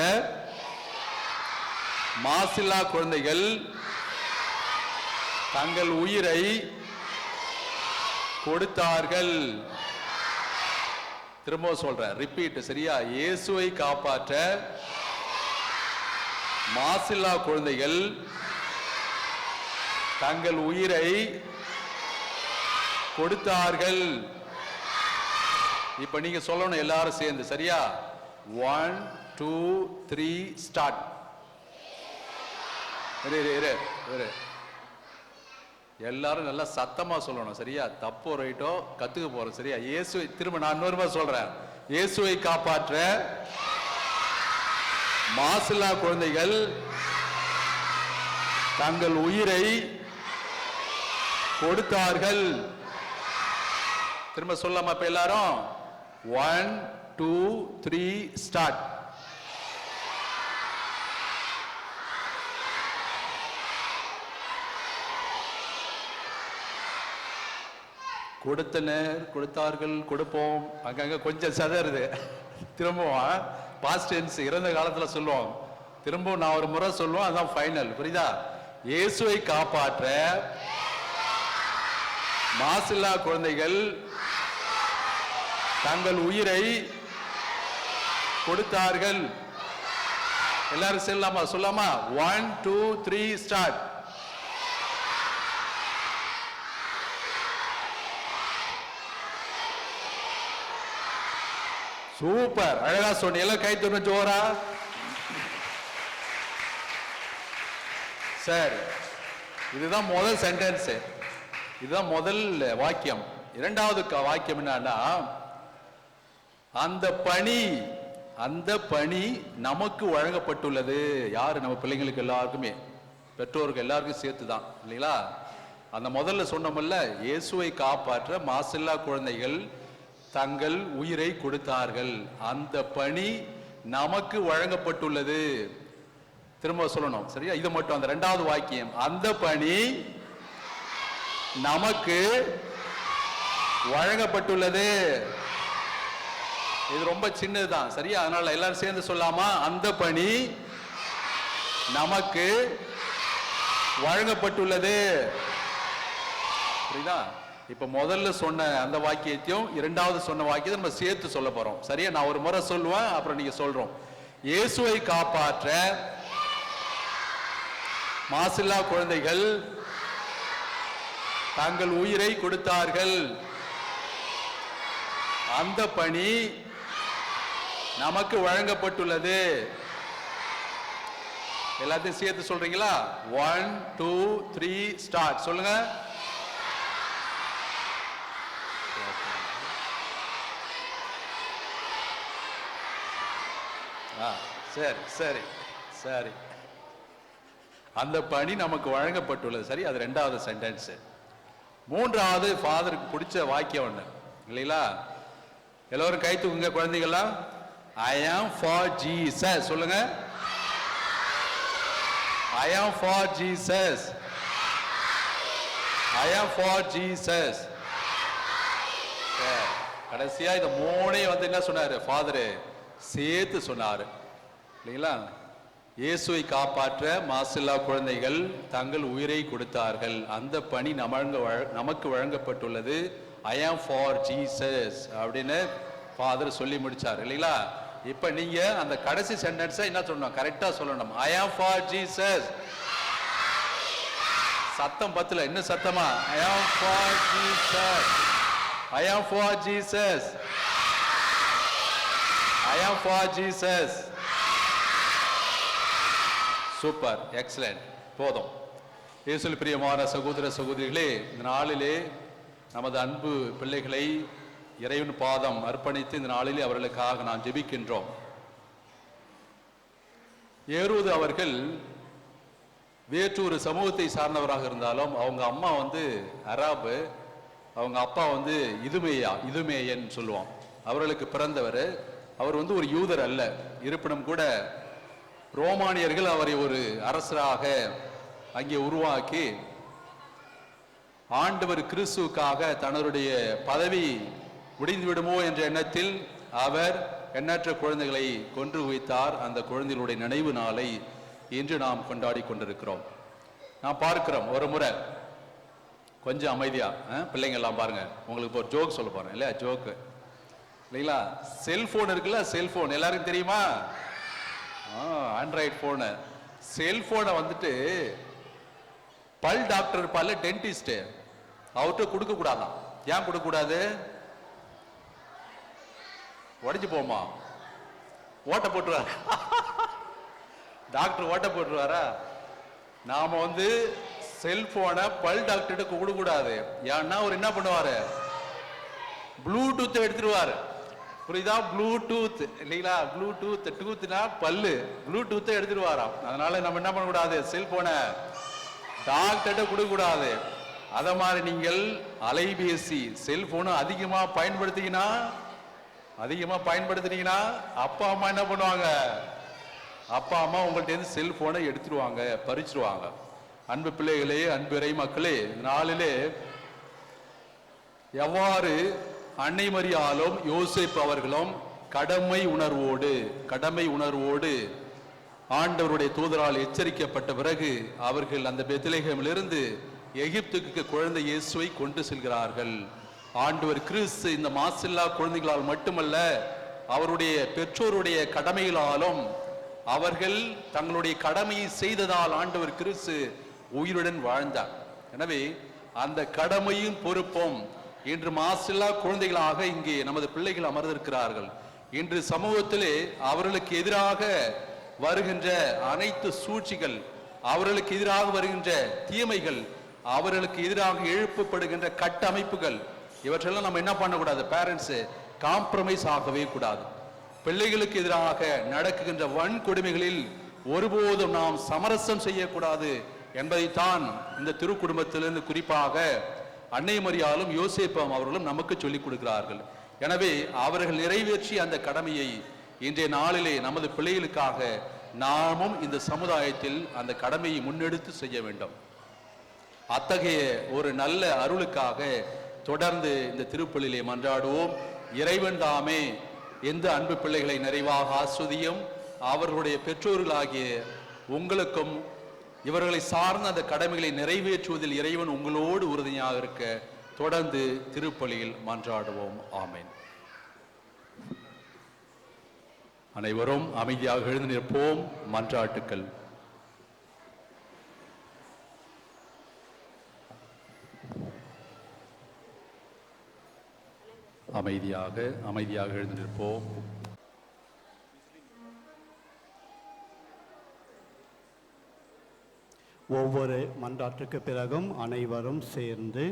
மாசில்லா குழந்தைகள் தங்கள் உயிரை கொடுத்தார்கள். திரும்ப சொல்றேன், ரிப்பீட், சரியா? இயேசுவை காப்பாற்ற மாசில்லா குழந்தைகள் தங்கள் உயிரை கொடுத்தார்கள். இப்ப நீங்க சொல்லணும் எல்லாரும் சேர்ந்து, சரியா? 1 2 3 ஸ்டார்ட். எல்லாரும் நல்லா சத்தமா சொல்லணும், சரியா? தப்போ ரைட்டோ கத்துக்க போறோம், சரியா? இயேசுவை, திரும்ப நான் இன்னொரு சொல்றேன், இயேசுவை காப்பாற்ற மாசில்லா குழந்தைகள் தங்கள் உயிரை கொடுத்தார்கள். திரும்ப சொல்லாமா இப்ப எல்லாரும்? 1 2 3 ஸ்டார்ட். கொடுத்தனர், கொடுத்தார்கள், கொடுப்போம், அங்கங்க கொஞ்சம் சதறுது. திரும்பவும் பாஸ்ட் டென்ஸ், இறந்த காலத்துல சொல்லுவோம். திரும்பவும் நான் ஒரு முறை சொல்லுவோம், அதான் ஃபைனல். புரியுதா? இயேசுவை காப்பாற்ற மாசில்லா குழந்தைகள் தங்கள் உயிரை கொடுத்தார்கள். எல்லாரும் செல்லாமா? சொல்லாமா? 1 2 3 ஸ்டார்ட். சூப்பர், அழகா சொன்ன. எல்லாம் கை தூங்க ஜோரா. சரி, இதுதான் முதல் சென்டென்ஸ், இதுதான் முதல் வாக்கியம். இரண்டாவது வாக்கியம் என்னன்னா, அந்த பணி நமக்கு வழங்கப்பட்டுள்ளது. யாரு? நம்ம பிள்ளைங்களுக்கு எல்லாருக்குமே, பெற்றோருக்கு எல்லாருக்கும் சேர்த்துதான், இல்லைங்களா? அந்த முதல்ல சொன்னோம்ல, இயேசுவை காப்பாற்ற மாசில்லா குழந்தைகள் தங்கள் உயிரை கொடுத்தார்கள். அந்த பணி நமக்கு வழங்கப்பட்டுள்ளது. திரும்ப சொல்லணும், சரியா? இது மட்டும், அந்த இரண்டாவது வாக்கியம், அந்த பணி நமக்கு வழங்கப்பட்டுள்ளது. இது ரொம்ப சின்னதுதான், சரியா? அதனால எல்லாரும் சேர்ந்து சொல்லாமா? அந்த பணி நமக்கு வழங்கப்பட்டுள்ளது. புரியுதா? இப்ப முதல்ல சொன்ன அந்த வாக்கியத்தையும் இரண்டாவது சொன்ன வாக்கியத்தை நம்ம சேர்த்து சொல்ல போறோம், சரியா? நான் ஒரு முறை சொல்லுவேன், அப்புறம் நீங்க சொல்றோம். இயேசுவை காப்பாற்ற மாசில்லா குழந்தைகள் தங்கள் உயிரை கொடுத்தார்கள். அந்த பணி நமக்கு வழங்கப்பட்டுள்ளது. எல்லாத்தையும் சேர்த்து சொல்றீங்களா? 1 2 3 ஸ்டார்ட். சொல்லுங்க. சரி சரி சரி, அந்த பணி நமக்கு வழங்கப்பட்டுள்ளது. சரி, அது ரெண்டாவது சென்டென்ஸ். மூன்றாவது ஃபாதருக்கு பிடிச்ச வாக்கியம் ஒண்ணு, இல்லைங்களா? எல்லோரும் கை தூக்குங்க குழந்தைகளா. I am for Jesus. சொல்லுங்க. I am for Jesus. I am for Jesus. கடைசியா இந்த மூணையும் வந்து என்ன சொன்னாரு ஃபாதர்? சேர்த்து சொன்னாரு, இல்லைங்களா? இயேசுவை காப்பாற்ற மாசில்லா குழந்தைகள் தங்கள் உயிரை கொடுத்தார்கள். அந்த பணி நமக்கு வழங்கப்பட்டுள்ளது. I am for Jesus அப்படின்னு ஃபாதர் சொல்லி முடிச்சார், இல்லைங்களா? இப்ப நீங்க அந்த கடைசி சென்டென்ஸை என்ன சொல்லணும்? கரெக்டா சொல்லணும். I am for Jesus. சத்தம் பத்தல, இன்னும் சத்தமா. I am for Jesus. I am for Jesus. I am for Jesus. Super, excellent. போதும். இயேசுவில் பிரியமான சகோதர சகோதரிகளே, இந்த நாளிலே நமது அன்பு பிள்ளைகளை இறைவன் பாதம் அர்ப்பணித்து இந்த நாளிலே அவர்களுக்காக நாம் ஜெபிக்கின்றோம். ஏரோது அவர்கள் வேற்றொரு சமூகத்தை சார்ந்தவராக இருந்தாலும் அவங்க அம்மா வந்து அராபு, அவங்க அப்பா வந்து இதுமேயன் சொல்லுவோம். அவர்களுக்கு பிறந்தவர். அவர் வந்து ஒரு யூதர் அல்ல. இருப்பினும் கூட ரோமானியர்கள் அவரை ஒரு அரசராக அங்கே உருவாக்கி ஆண்டவர் கிறிஸ்துவுக்காக தன்னுடைய பதவி முடிந்து விடுமோ என்ற எண்ணத்தில் அவர் எண்ணற்ற குழந்தைகளை கொன்று வைத்தார். அந்த குழந்தைகளுடைய நினைவு நாளை இன்று நாம் கொண்டாடி கொண்டிருக்கிறோம். நாம் பார்க்கிறோம், ஒரு முறை கொஞ்சம் அமைதியா பிள்ளைங்க எல்லாம் பாருங்க, உங்களுக்கு இப்போ ஒரு ஜோக் சொல்ல போறேன் இல்லையா? ஜோக்கு இல்லைங்களா? செல்போன் இருக்குல்ல, செல்போன் எல்லாருக்கும் தெரியுமா? Android phone. செல்போனை வந்துட்டு பல் டாக்டர் இருப்பார்ல, டென்டிஸ்ட், அவர்கிட்ட கொடுக்க கூடாதான். ஏன் கொடுக்க கூடாது? உடைஞ்சு போமா, ஓட்ட போட்டுருவாரு. டாக்டர் ஓட்ட போட்டுருவாரா? நாம வந்து செல்போனை பல் டாக்டர்கிட்ட கொடுக்க கூடாது. ஏன்னா அவர் என்ன பண்ணுவாரு? ப்ளூடூத் எடுத்துருவாரு. புரியுதா? ப்ளூடூத் இல்லைங்களா? ப்ளூடூத், டூத்னா பல்லு, ப்ளூடூத்தை எடுத்துருவாராம். அதனால நம்ம என்ன பண்ணக்கூடாது? செல்போனை டாக்டர்கிட்ட கொடுக்க கூடாது. அத மாதிரி நீங்கள் அலைபேசி செல்போனை அதிகமா பயன்படுத்தினீங்கன்னா அப்பா அம்மா என்ன பண்ணுவாங்க? அப்பா அம்மா உங்கள்ட்ட இருந்து செல்போனை எடுத்துருவாங்க, பறிச்சிருவாங்க. அன்பு பிள்ளைகளே, அன்பு இறை மக்களே, நாளிலே எவ்வாறு அன்னை மரியாளும் யோசேப்பு அவர்களும் கடமை உணர்வோடு ஆண்டவருடைய தூதரால் எச்சரிக்கப்பட்ட பிறகு அவர்கள் அந்த பெத்லகேமிலிருந்து எகிப்துக்கு குழந்தை இயேசுவை கொண்டு செல்கிறார்கள். ஆண்டவர் கிறிஸ்து இந்த மாசில்லா குழந்தைகளால் மட்டுமல்ல, அவருடைய பெற்றோருடைய கடமைகளாலும், அவர்கள் தங்களுடைய கடமையை செய்ததால் ஆண்டவர் கிறிஸ்து உயிருடன் வாழ்ந்தார். எனவே அந்த கடமையும் பொறுப்பும் இன்று மாசில்லா குழந்தைகளாக இங்கே நமது பிள்ளைகள் அமர்ந்திருக்கிறார்கள். இன்று சமூகத்திலே அவர்களுக்கு எதிராக வருகின்ற அனைத்து சூழ்ச்சிகள், அவர்களுக்கு எதிராக வருகின்ற தீமைகள், அவர்களுக்கு எதிராக எழுப்பப்படுகின்ற கட்டமைப்புகள், இவற்றெல்லாம் நம்ம என்ன பண்ணக்கூடாது? பேரண்ட்ஸ் காம்ப்ரமைஸ் ஆகவே கூடாது. பிள்ளைகளுக்கு எதிராக நடக்குகின்ற வன்கொடுமைகளில் ஒருபோதும் நாம் சமரசம் செய்யக்கூடாது என்பதைத்தான் இந்த திருக்குடும்பத்திலிருந்து குறிப்பாக அன்னை மரியாளும் யோசேப்பும் அவர்களும் நமக்கு சொல்லிக் கொடுக்கிறார்கள். எனவே அவர்கள் நிறைவேற்றிய அந்த கடமையை இன்றைய நாளிலே நமது பிள்ளைகளுக்காக நாமும் இந்த சமுதாயத்தில் அந்த கடமையை முன்னெடுத்து செய்ய வேண்டும். அத்தகைய ஒரு நல்ல அருளுக்காக தொடர்ந்து இந்த திருப்பலியிலே மன்றாடுவோம். இறைவன் தாமே எந்த அன்பு பிள்ளைகளை நிறைவாக ஆஸ்வதியும், அவர்களுடைய பெற்றோர்களாகிய உங்களுக்கும் இவர்களை சார்ந்த அந்த கடமைகளை நிறைவேற்றுவதில் இறைவன் உங்களோடு உறுதியாக இருக்க தொடர்ந்து திருப்பலியில் மன்றாடுவோம். ஆமென். அனைவரும் அமைதியாக எழுந்து நிற்போம். மன்றாட்டுக்கள். அமைதியாக எழுந்து நிற்போம். ஒவ்வொரு மன்றாட்டுக்கு பிறகும் அனைவரும் சேர்ந்து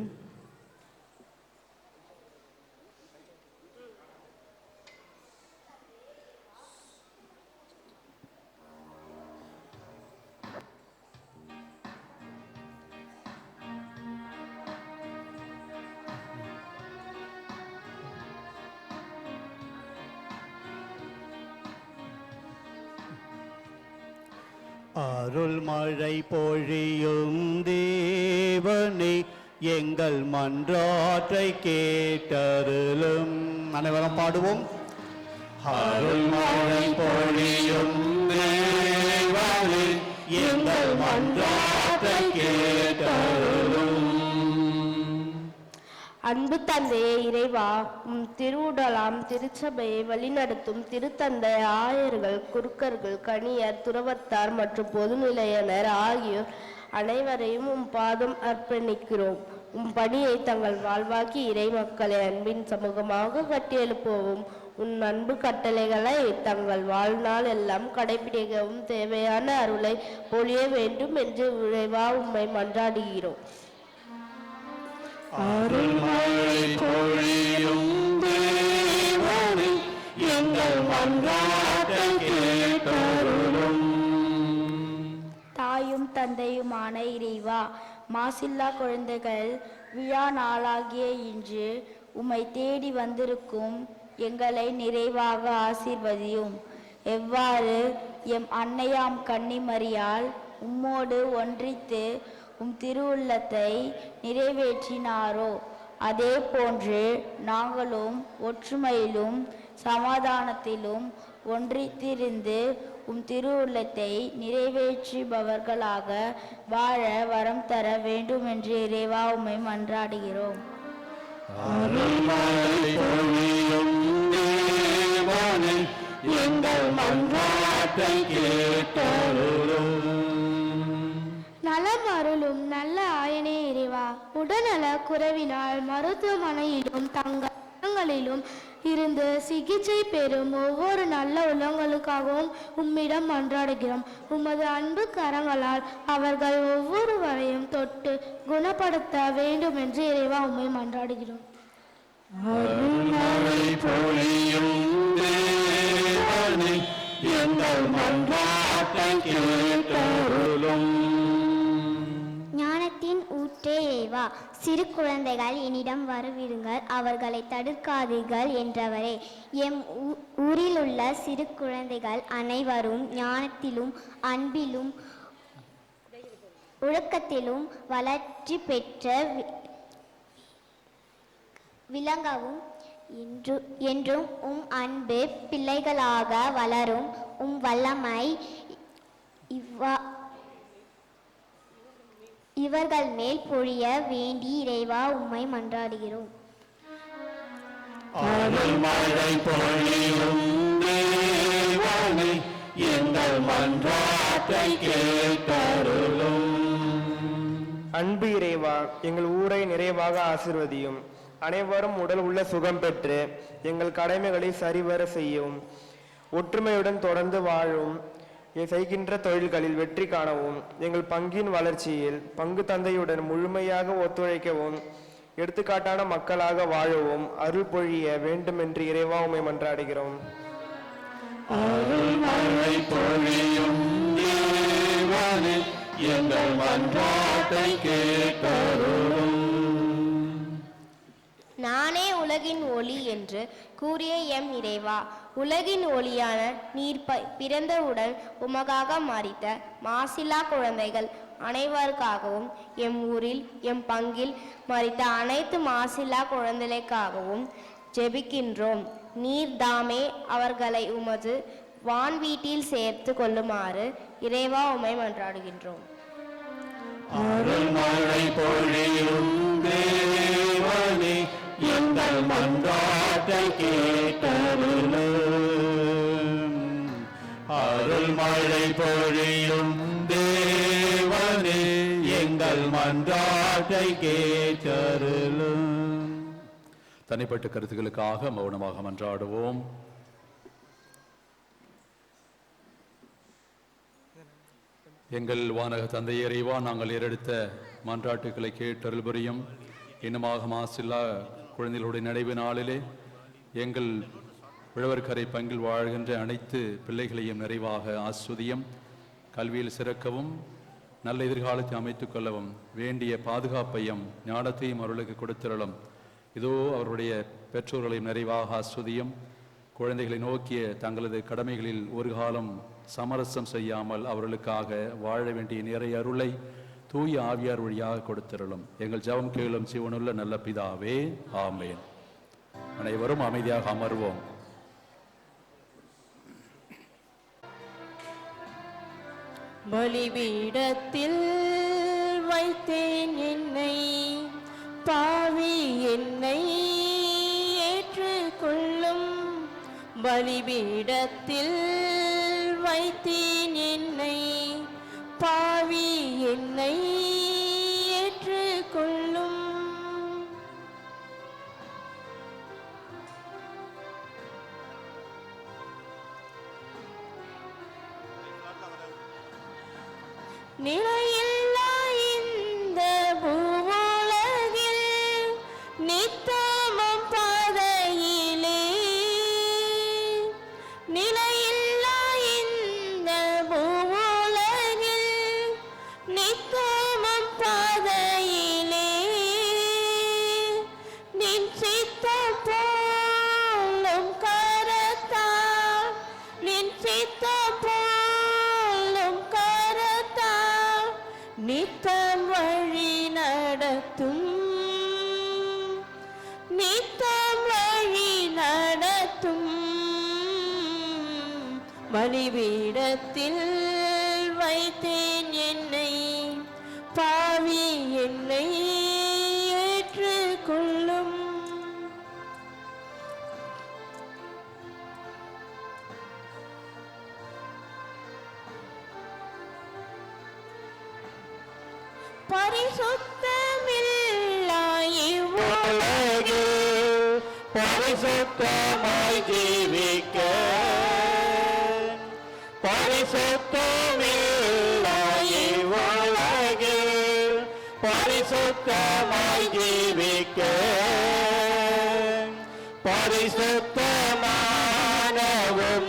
அருள் மழை பொழியும் தேவனே, எங்கள் மன்றாட்டை கேட்டருளும். அனைவரும் பாடுவோம். அருள் மழை பொழியும் தேவனே, எங்கள் மன்றாட்டை கேட்டருளும். அன்பு தந்தையே இறைவா, உம் திருவுடலாம் திருச்சபையை வழிநடத்தும் திருத்தந்தை, ஆயர்கள், குருக்கர்கள், கணியர், துறவத்தார் மற்றும் பொதுநிலையினர் ஆகியோர் அனைவரையும் உம் பாதம் அர்ப்பணிக்கிறோம். உம் பணியை தங்கள் வாழ்வாக்கி இறை மக்களை அன்பின் சமூகமாக கட்டியெழுப்பவும், உன் அன்பு கட்டளைகளை தங்கள் வாழ்நாள் எல்லாம் கடைபிடிக்கவும் தேவையான அருளை பொழிய வேண்டும் என்று இறைவா உம்மை மன்றாடுகிறோம். அருள் மழை பொழியும் தேவனே, எங்கள் மன்றாட்டை கேட்டருளும். தாயும் தந்தையுமான இறைவா, மாசில்லா குழந்தைகள் விழா நாளாகிய இன்று உம்மை தேடி வந்திருக்கும் எங்களை நிறைவாக ஆசீர்வதியும். எவ்வாறு எம் அன்னையாம் கன்னிமரியாள் உம்மோடு ஒன்றித்து உம் திருவுள்ளத்தை நிறைவேற்றினாரோ, அதே போன்று நாங்களும் ஒற்றுமையிலும் சமாதானத்திலும் ஒன்றித்திருந்து உம் திருவுள்ளத்தை நிறைவேற்றுபவர்களாக வாழ வரம் தர வேண்டும் என்று இறைவா உம்மை மன்றாடுகிறோம். அருள் மழை பொழியும் மருத்துவமனையிலும் தங்கள் இடங்களிலும் இருந்து சிகிச்சை பெறும் ஒவ்வொரு நல்ல உள்ளங்களுக்காகவும் உம்மிடம் மன்றாடுகிறோம். உமது அன்பு கரங்களால் அவர்கள் ஒவ்வொருவரையும் தொட்டு குணப்படுத்த வேண்டும் என்று இறைவா உம்மை மன்றாடுகிறோம். ஞானத்தின் ஊற்றே இறைவா, சிறு குழந்தைகள் என்னிடம் வரவிடுங்கள், அவர்களை தடுக்காதீர்கள் என்றவரே. எம் ஊரில் உள்ள சிறு குழந்தைகள் அனைவரும் ஞானத்திலும் அன்பிலும் ஒழுக்கத்திலும் வளர்ச்சி பெற்ற விளங்கவும் என்றும் உம் அன்பு பிள்ளைகளாக வளரும் உம் வல்லமை இவர்கள் மேல் பொழிய வேண்டி இறைவா உம்மை மன்றாடுகிறோம். அன்பு இறைவா, எங்கள் ஊரை நிறைவாக ஆசீர்வதியும். அனைவரும் உடல் உள்ள சுகம் பெற்று எங்கள் கடமைகளை சரிவர செய்யும். ஒற்றுமையுடன் தொடர்ந்து வாழும் செய்கின்ற தொழில்களில் வெற்றி காணவும், எங்கள் பங்கின் வளர்ச்சியில் பங்கு தந்தையுடன் முழுமையாக ஒத்துழைக்கவும், எடுத்துக்காட்டான மக்களாக வாழவும் அருள் பொழிய வேண்டுமென்று இறைவா உம்மை மன்றாடுகிறோம். நானே உலகின் ஒளி என்று கூறிய எம் இறைவா, உலகின் ஒளியான நீர் பிறந்தவுடன் உமக்காக மரித்த மாசில்லா குழந்தைகள் அனைவருக்காகவும், எம் ஊரில் எம் பங்கில் மரித்த அனைத்து மாசில்லா குழந்தைகளுக்காகவும் ஜெபிக்கின்றோம். நீர் தாமே அவர்களை உமது வான் வீட்டில் சேர்த்து கொள்ளுமாறு இறைவா உம்மை மன்றாடுகின்றோம். அருள்மழை பொழியும் தேவனே, எங்கள் மன்றாட்டை கேட்டருளும். அருள்மழை பொழியும் தேவனே, எங்கள் மன்றாட்டை கேட்டருளும். தனிப்பட்ட கருத்துக்களுக்காக மௌனமாக மன்றாடுவோம். எங்கள் வானக தந்தை இறைவா, நாங்கள் ஏறெடுத்த மன்றாட்டுக்களை கேட்டருள் புரியும். இன்னமாக மாசில்லா குழந்தைகளுடைய நினைவு நாளிலே எங்கள் உழவர்கரை பங்கில் வாழ்கின்ற அனைத்து பிள்ளைகளையும் நிறைவாக ஆஸ்வதியும். கல்வியில் சிறக்கவும் நல்ல எதிர்காலத்தை அமைத்துக் கொள்ளவும் வேண்டிய பாதுகாப்பையும் ஞானத்தையும் அவர்களுக்கு கொடுத்திரளும். இதோ அவருடைய பெற்றோர்களையும் நிறைவாக ஆஸ்வதியும். குழந்தைகளை நோக்கிய தங்களது கடமைகளில் ஒரு காலம் சமரசம் செய்யாமல் அவர்களுக்காக வாழ வேண்டிய நிறைய அருளை தூய ஆவியார் வழியாக கொடுத்திரளும். எங்கள் ஜெபம் கேளும் ஜீவனுள்ள நல்ல பிதாவே, ஆமேன். அனைவரும் அமைதியாக அமர்வோம். பலிபீடத்தில் வைத்தேன் என்னை, பாவி என்னை ஏற்றுக்கொள்ளும். பலிபீடத்தில் வைத்தேன் என்னை, பாவி என்னை ஏற்றுக்கொள்ளும். நிலையில்லா இந்த பூவுலகில் நித்தமும் பாதையிலே, நிலையில்லா இந்த பூவுலகில் நித்தமும் பாதையிலே, நின் சித்தம் போலும் கரத்தால், நின் சித்தம் போலும் கரத்தால் நித்தம் வழி நடத்தும், நித்தம் வழி நடத்தும். பலிபீடத்தில் வைத்தேன் என்னை, பாவி என்னை ஏற்றுக்கொள்ளும். பரிசுத்தமில்லா இவ்வுலகில் பரிசுத்தமாய் ஜீவிக்க பரிசுத்தமில்லா இவ்வுலகில் பரிசுத்தமாய் ஜீவிக்க பரிசுத்தமானவும்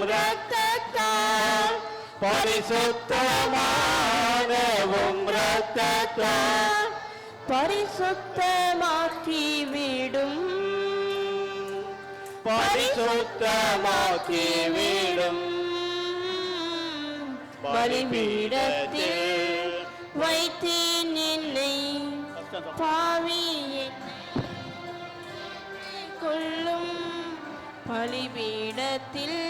இரத்தத்தால் பரிசுத்தமானவும் இரத்தத்தால் பரிசுத்தமாக்கி விடும் பரிசுத்தமாக்கி விடும் பலிபீடத்தில் வைத்தேன் என்னை பாவி கொள்ளும் பலிபீடத்தில்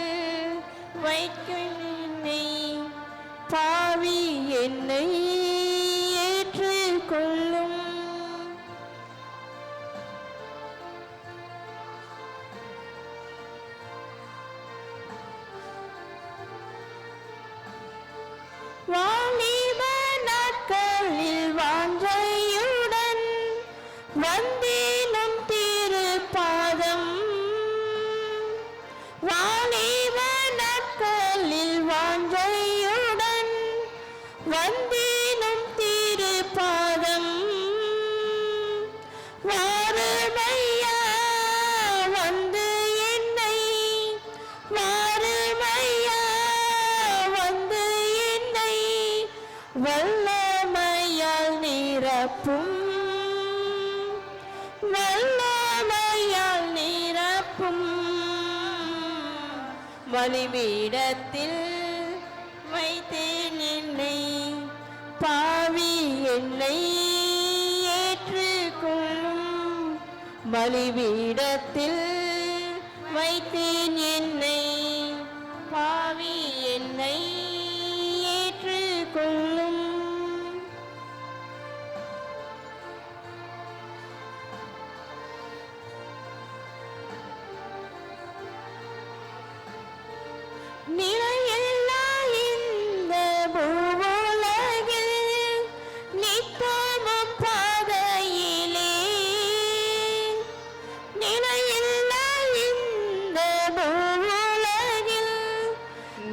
வைக்கும் என்னை பாவி என்னை ஏற்றுக்கொள்ளும் வாலிப நாட்களில் வாஞ்சையுடன் வந்தேனும் திருப்பாதம் வாலிப நாட்களில் வாஞ்சையுடன் வந்தேனும் திருப்பாதம் வாருமையா வந்து என்னை வாருமையா வந்து என்னை வல்லமையால் நிரப்பும் வல்லமையால் நிரப்பும் பலிபீடத்தில் வைத்தேன் என்னை பாவி என்னை ஏற்றுக்கொள்ளும் பலிபீடத்தில் வைத்தேன் என்னை பாவி என்னை ஏற்றுக்கொள்ளும் நிலையில்லா இந்த பூவுலகில் நித்தமும் பாதையிலே நிலையில்லா இந்த பூவுலகில்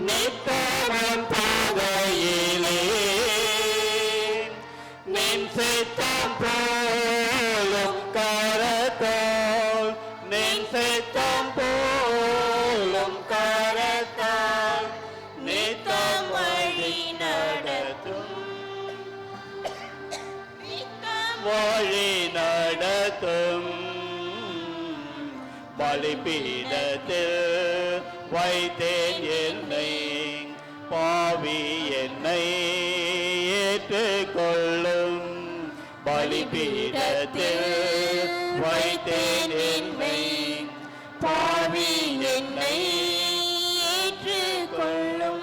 நித்தமும் பாதையிலே நின் சித்தம் போலும் கரத்தால் நின் சித்தம் போலும் கரத்தால் நித்தம் வழி நடத்தும் வழி நடத்தும் பலிபீடத்தில் வைத்தேன் என்னை பாவி என்னை ஏற்றுக்கொள்ளும் பலிபீடத்தில் வைத்தேன் என்னை பாவி என்னை ஏற்றுக்கொள்ளும்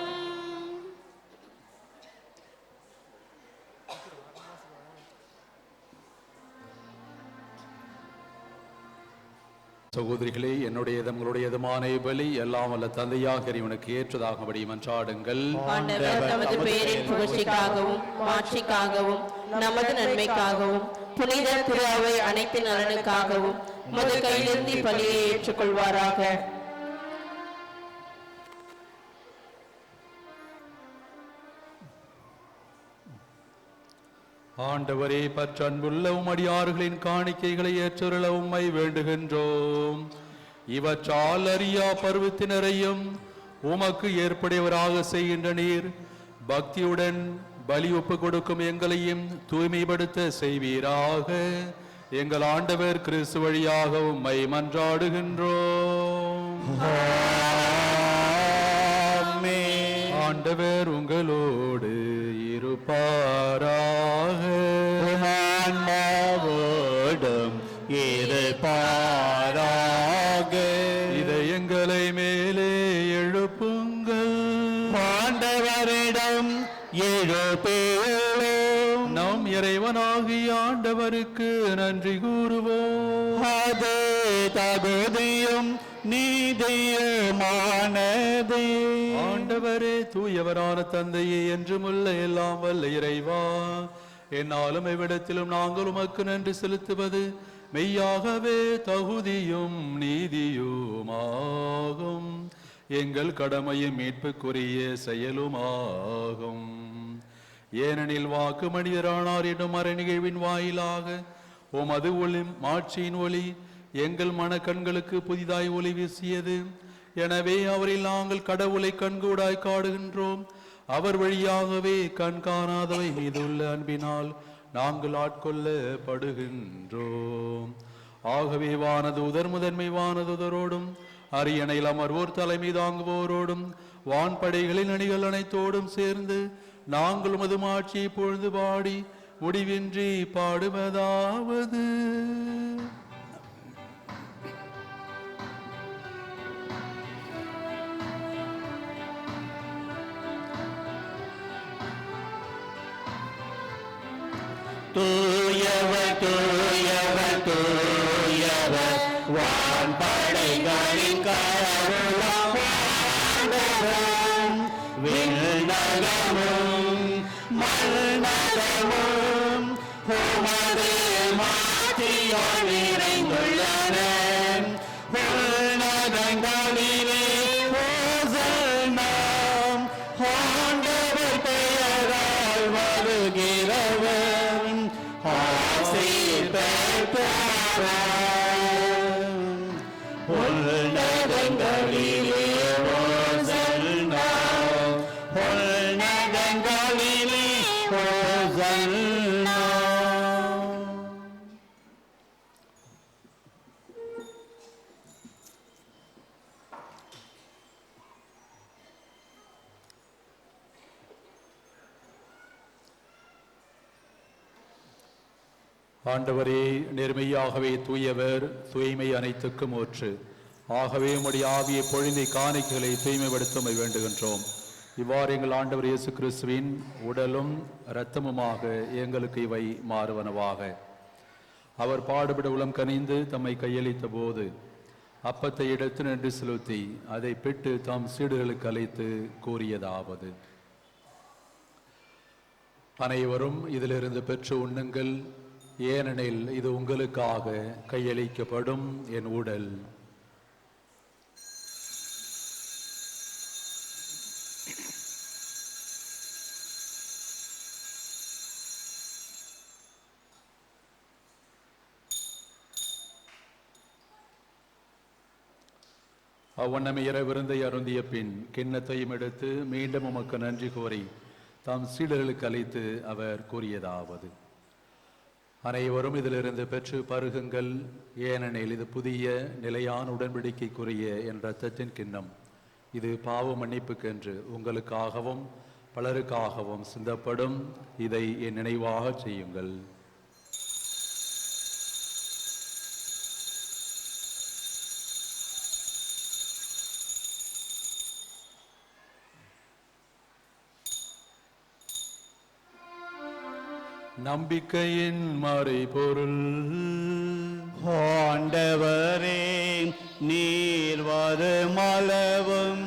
சகோதரிகளே, என்னுடையதும் உங்களுடையதுமான பலி எல்லாம் வல்ல தந்தையாக இறைவனுக்கு ஏற்றதாகும்படி மன்றாடுங்கள். ஆண்டவர் தமது பேரின் புகழ்ச்சிக்காகவும் மாட்சிக்காகவும் நமது நன்மைக்காகவும் புனித திரு அவை அனைத்து நலனுக்காகவும் உமது கையிலிருந்து பலியை ஏற்றுக்கொள்வாராக. ஆண்டவரே, பற்றன்புள்ள உமடியார்களின் காணிக்கைகளை ஏற்றுள்ள உம்மை வேண்டுகின்றோம். இவற்றால் அறியா பருவத்தினரையும் உமக்கு ஏற்புடையவராக செய்கின்ற நீர் பக்தியுடன் பலி ஒப்பு கொடுக்கும் எங்களையும் தூய்மைப்படுத்த செய்வீராக. எங்கள் ஆண்டவர் கிறிஸ்து வழியாக உம்மை மன்றாடுகின்றோம். ஆண்டவர் உங்களோடு இருப்பாராக. ஆன்மாவோடும் இருப்பாராக. இதயங்களை மேலே எழுப்புங்கள். ஆண்டவரிடம் எழுப்பேலும் நம் இறைவனாகிய ஆண்டவருக்கு நன்றி கூறுவோம். அது தகுதியும் நீதியுமானதே. ஆண்டவரே, தூயவரான தந்தையே, என்றுமுள்ள எல்லாம் வல்ல இறைவா, என்னாலும் இவ்விடத்திலும் நாங்கள் உமக்கு நன்றி செலுத்துவது மெய்யாகவே தகுதியும் நீதியுமாகும், எங்கள் கடமையும் மீட்புக்குரிய செயலுமாகும். ஏனெனில் வாக்கு மனிதரானார் என்னும் மறை நிகழ்வின் வாயிலாக உமது ஒளி மாட்சியின் ஒளி எங்கள் மனக்கண்களுக்கு புதிதாய் ஒளி வீசியது. எனவே அவரில் நாங்கள் கடவுளை கண்கூடாய் காடுகின்றோம். அவர் வழியாகவே கண் காணாதவை மீதுள்ள அன்பினால் நாங்கள் ஆட்கொள்ளப்படுகின்றோம். ஆகவே வானதூதர் முதன்மை வானதூதரோடும் அரியணையில் அமர்வோர் தலைமை தாங்குவோரோடும் வான்படைகளின் அணிகள் அனைத்தோடும் சேர்ந்து நாங்கள் உமது மாட்சியை பொழுது பாடி முடிவின்றி பாடுவதாவது: தூயவர் தூயவர் தூயவர் வான்படைகளின் கடவுளாம் ஆண்டவர். விண்ணகமும் மண்ணகமும் உமது மாட்சியால் நிறைந்துள்ளன. உன்னதங்களிலே ஓசன்னா, ஆண்டவர் பெயரால் வருகிறவர் ஆசி பெற்றவர். உன்னதங்களிலே ஓசன்னா, உன்னதங்களிலே ஓசன்னா. ஆண்டவரே, நேர்மையாகவே தூயவர், தூய்மை அனைத்துக்கும் ஊற்று. ஆகவே உம்முடைய ஆவியை பொழிந்தை காணிக்கைகளை தூய்மைப்படுத்த வேண்டுகின்றோம். இவ்வாறு எங்கள் ஆண்டவர் இயேசு கிறிஸ்துவின் உடலும் இரத்தமுமாக எங்களுக்கு இவை மாறுவனவாக. அவர் பாடுபட உளம் கனிந்து தம்மை கையளித்த போது அப்பத்தை எடுத்து நின்று செலுத்தி அதை பிட்டு தாம் சீடுகளுக்கு அழைத்து கூறியதாவது: அனைவரும் இதிலிருந்து பெற்று உண்ணுங்கள், ஏனெனில் இது உங்களுக்காக கையளிக்கப்படும் என் உடல். அவ்வண்ணமே இரவிருந்தை அருந்திய பின் கிண்ணத்தையும் எடுத்து மீண்டும் உமக்கு நன்றி கூறி தாம் சீடர்களுக்கு அழைத்து அவர் கூறியதாவது: அனைவரும் இதிலிருந்து பெற்று பருகுங்கள், ஏனெனில் இது புதிய நிலையான உடன்படிக்கைக்குரிய என் இரத்தத்தின் கிண்ணம். இது பாவ மன்னிப்புக்கென்று உங்களுக்காகவும் பலருக்காகவும் சிந்தப்படும். இதை என் நினைவாக செய்யுங்கள். நம்பிக்கையின் மறைபொருள். ஆண்டவரே, நீர் வருமளவும்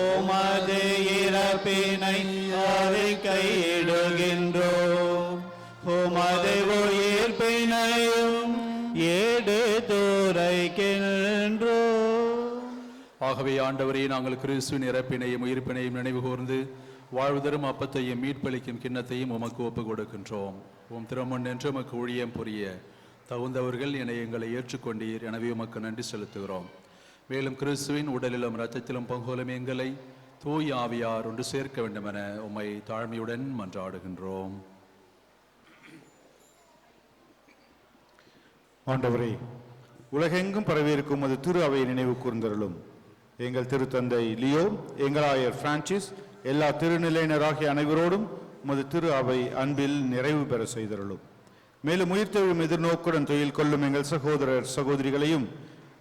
உமது இறப்பினை அறிக்கையிடுகின்றோம், உமது உயிர்ப்பினையும் எடுத்துரைக்கின்றோம். ஆகவே ஆண்டவரே, நாங்கள் கிறிஸ்துவின் இறப்பினையும் உயிர்ப்பினையும் நினைவு கூர்ந்து வாழ்வுதரும் அப்பத்தையும் மீட்பளிக்கும் கிண்ணத்தையும் உமக்கு ஒப்புக் கொடுக்கின்றோம். உம் திருமண் என்று உமக்கு ஊழியம் புரிய தகுந்தவர்கள் என எங்களை ஏற்றுக்கொண்டீர். எனவே உமக்கு நன்றி செலுத்துகிறோம். மேலும் கிறிஸ்துவின் உடலிலும் இரத்தத்திலும் பங்குலும் எங்களை தூய் ஆவியார் ஒன்று சேர்க்க வேண்டும் என உம்மை தாழ்மையுடன் மன்றாடுகின்றோம். ஆண்டவரே, உலகெங்கும் பரவியிருக்கும் அது திரு அவை நினைவு கூர்ந்தருளும். எங்கள் திருத்தந்தை லியோ, எங்கள் ஆயர் பிரான்சிஸ், எல்லா திருநிலையினராகிய அனைவரோடும் உமது திரு அவை அன்பில் நிறைவு பெற செய்தருளும். மேலும் உயிர்த்தெழும் எதிர்நோக்குடன் தொழில் கொள்ளும் எங்கள் சகோதரர் சகோதரிகளையும்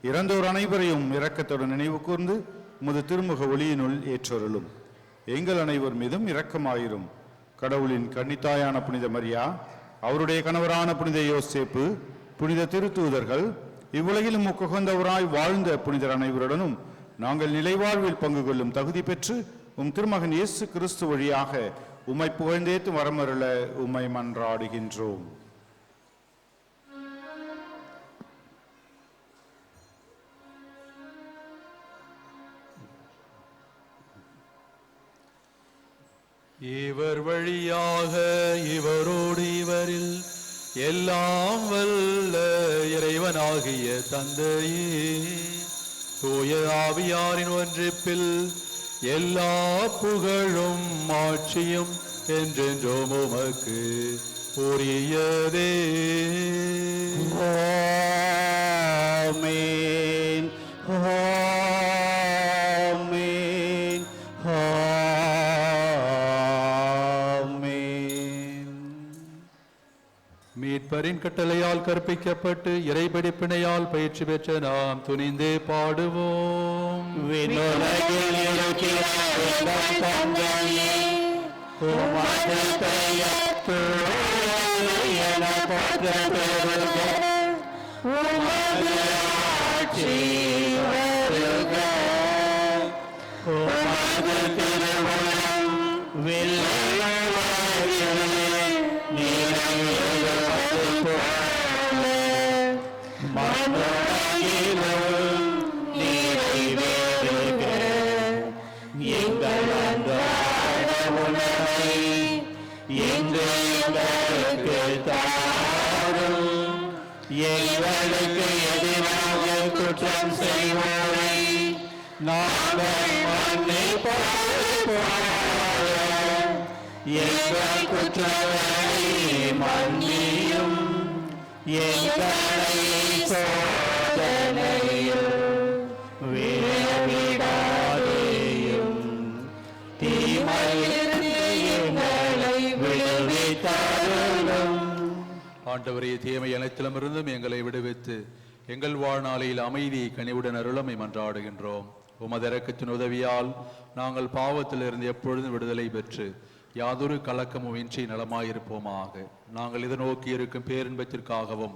இறந்தோர் அனைவரையும் இரக்கத்துடன் நினைவு கூர்ந்து உமது திருமுக ஒளியினுள் ஏற்றருளும். எங்கள் அனைவர் மீதும் இரக்கமாயிரும். கடவுளின் கன்னித்தாயான புனித மரியா, அவருடைய கணவரான புனித யோசேப்பு, புனித திருத்தூதர்கள், இவ்வுலகிலும் உகந்தவராய் வாழ்ந்த புனிதர் அனைவருடனும் நாங்கள் நிலைவாழ்வில் பங்கு கொள்ளும் தகுதி பெற்று உம் திருமகன் இயேசு கிறிஸ்து வழியாக உம்மை புகழ்ந்தேத்து வரமருள உம்மை மன்றாடுகின்றோம். இவர் வழியாக இவரோடு இவரில் எல்லாம் வல்ல இறைவனாகிய தந்தையே தூய ஆவியாரின் ஒன்றிப்பில் எல்லா புகழும் ஆட்சியும் என்றென்றும் உமக்கு உரியதே. ஆமென். ஆமென். ஆமென். மீட்பரின் கட்டளையால் கற்பிக்கப்பட்டு இறைபிடிப்பினையால் பயிற்சி பெற்ற நாம் துணிந்தே பாடுவோம். விண்ணுலகில் இருக்கிற எங்கள் தந்தையே, உமது பெயர் தூயது என போற்றப் பெறுக. உமது ஆட்சி வருக. உமது திருவுளம் விண்ணுலகில் நிறைவேறுவது போல மண்ணுலகிலும் நிறைவேறுக. எங்கள் அன்றாட உணவை இன்று எங்களுக்கு தாரும். எங்களுக்கு எதிராக குற்றம் செய்வோரை நாங்கள் மன்னிப்பது போல எங்கள் குற்றங்களை மன்னியும். எங்களை சோதனையில் விழவிடாதேயும், தீமையிலிருந்து எங்களை விடுவித்தருளும். ஆண்டவரே, தீமை அனைத்திலுமிருந்தும் எங்களை விடுவித்து எங்கள் வாழ்நாளில் அமைதியை கனிவுடன் அருளமை மன்றாடுகின்றோம். உமது இரக்கத்தின் உதவியால் நாங்கள் பாவத்திலிருந்து எப்பொழுதும் விடுதலை பெற்று யாதொரு கலக்கமும் இன்றி நலமாயிருப்போமாக. நாங்கள் இதை நோக்கி இருக்கும் பேரின்பத்திற்காகவும்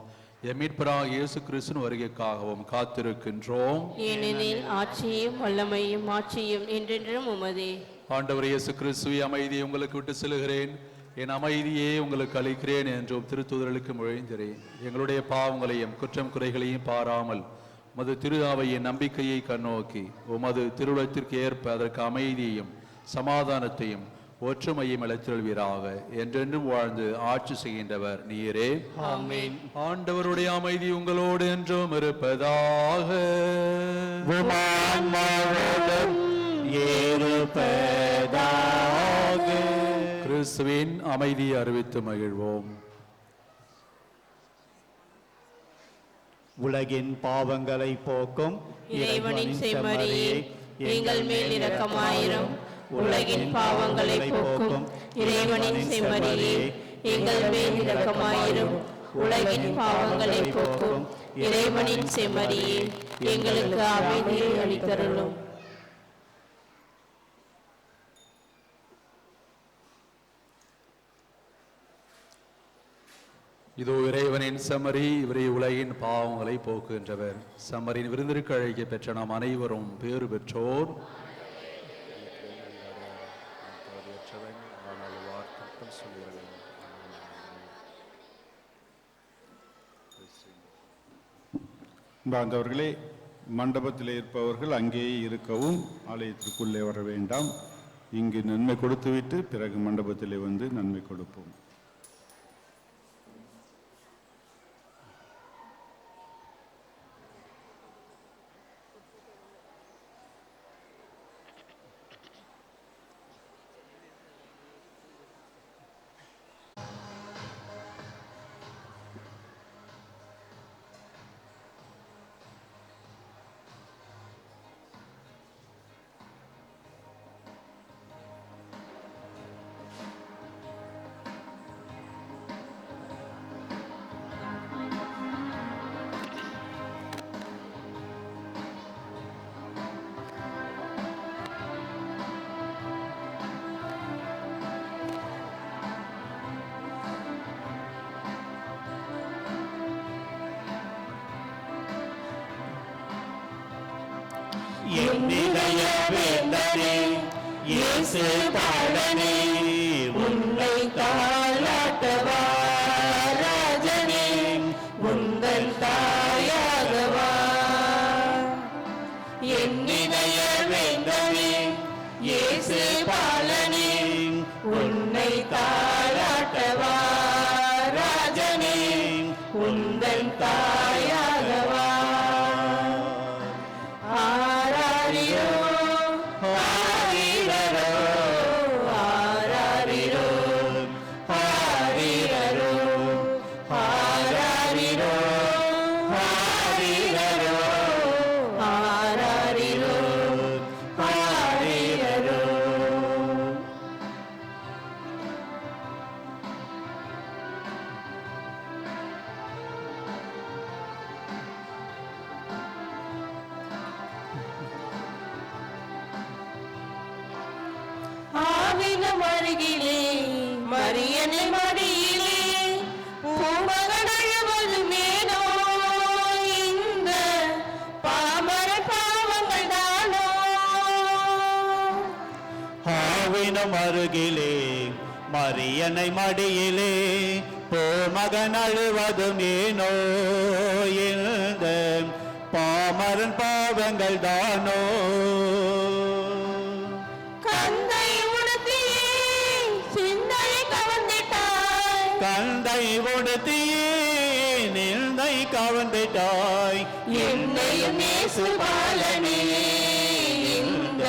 எம்மீட்பராகிய இயேசு கிறிஸ்துவின் வருகைக்காகவும் காத்திருக்கின்றோம். ஏனெனில் ஆட்சியும் வல்லமையும் ஆட்சியும் என்றென்றும் உமதே. ஆண்டவர் இயேசு கிறிஸ்துவை அமைதியை உங்களுக்கு விட்டு செல்கிறேன், என் அமைதியே உங்களுக்கு அளிக்கிறேன் என்றும் திருத்தூதர்களுக்கு மொழிந்தேன். எங்களுடைய பாவங்களையும் குற்றம் குறைகளையும் பாராமல் உமது திரு அவையின் நம்பிக்கையை கண்ணோக்கி உமது திருவுளத்திற்கு ஏற்ப அதற்கு அமைதியையும் சமாதானத்தையும் ஒற்றுமையும் அளித்தல்வீராக. என்றென்றும் வாழ்ந்து ஆட்சி செய்கின்றவர் நீரே. ஆமென். ஆண்டவருடைய அமைதி உங்களோடு என்றும் இருப்பதாக. உமான்மாவோடும் இருப்பதாக. கிறிஸ்துவின் அமைதியை அறிவித்து மகிழ்வோம். உலகின் பாவங்களை போக்கும் இறைவனின் செம்மறியே, எங்கள் மேல் இரக்கமாயிரும். உலகின் பாவங்களை போக்கும் இறைவனின் செம்மறியே, எங்கள் மேல் இரக்கமாயிரும். உலகின் பாவங்களை போக்கும் இறைவனின் செம்மறியே, எங்களுக்கு அமைதியை அளித்தருளும். இதோ இறைவனின் செம்மறி, இவரே உலகின் பாவங்களை போக்குகின்றவர். செம்மறியின் விருந்திற்கு அழைக்க பெற்ற நாம் அனைவரும் பேறு பெற்றோர். பாந்தவர்களே, மண்டபத்தில் இருப்பவர்கள் அங்கேயே இருக்கவும், ஆலயத்திற்குள்ளே வர வேண்டாம். இங்கு நன்மை கொடுத்துவிட்டு பிறகு மண்டபத்திலே வந்து நன்மை கொடுப்போம். என்னிடைய வேந்தனே, இயேசு பாலனே, உன்னை தாளாட்டவா ராஜனே, உங்கள் தாயாகவா. என்னிடைய வேந்தனே, இயேசு பாலனே, உன்னை தாளாட்டவா ராஜனே உந்தன் தாயாகவா ஆராரிரோ ஆரிரரோ ஆராரிரோ ஆரிரரோ ஆராரிரோ ஆரிரரோ ஆராரிரோ ஆரிரரோ. ஆவினம் அருகிலே மரியனை மடியிலே பூமகன் அழுவதும் ஏனோ இந்த பாமர பாவங்கள் தானோ. ஆவினம் அருகிலே மரியனை மடியிலே மகன் அழுவதும் ஏனோ இந்த பாமரன் பாவங்கள் தானோ. கந்தை உடுத்தியே சிந்தையை கவர்ந்திட்டாய் கந்தை உடுத்தியே நிந்தை கவர்ந்திட்டாய் என்னையும் இயேசு பாலனே இந்த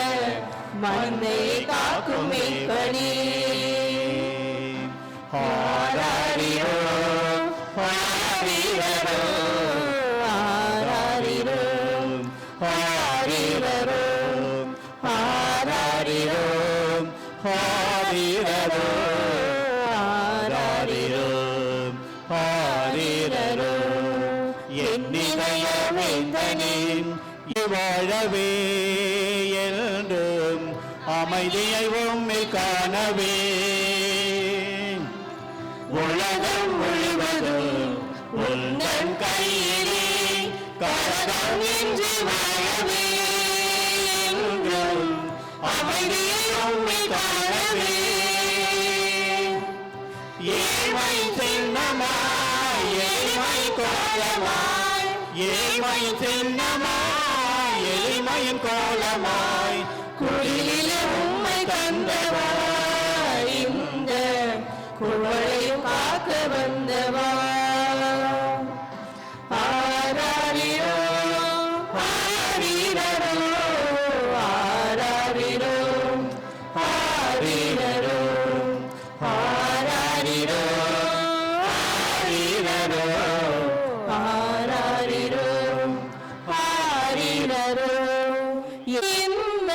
மந்தையை காக்கும் மெய்ப்பனே. ஆராரிரோ ஆரிரரோ ஆராரிரோ ஆரிரரோ ஆராரிரோ ஆரிரரோ ஆரிரோ ஆரிரரோ. என்னிதய வேந்தனே வாழவே என்றும் அமைதியை உம்மில் காணவே உலகம் முழுவதும் உந்தன் கையிலே கரகம் என்று வாழவே என்றும் அமைதியை உம்மில் காணவே ஏழ்மை சின்னமாய் எளிமை கோலமாய் ஏழ்மை சின்னமாய் எளிமையின் கோலமாய் குடிலிலே உம்மை தந்தவா இந்த குவளையும் காக்க வந்தவா. ஆராரிரோ ஆரிரரோ ஆராரிரோ ஆரிரரோ ஆராரிரோ ஆரிரரோ ஆராரிரோ ஆரிரரோ. இந்த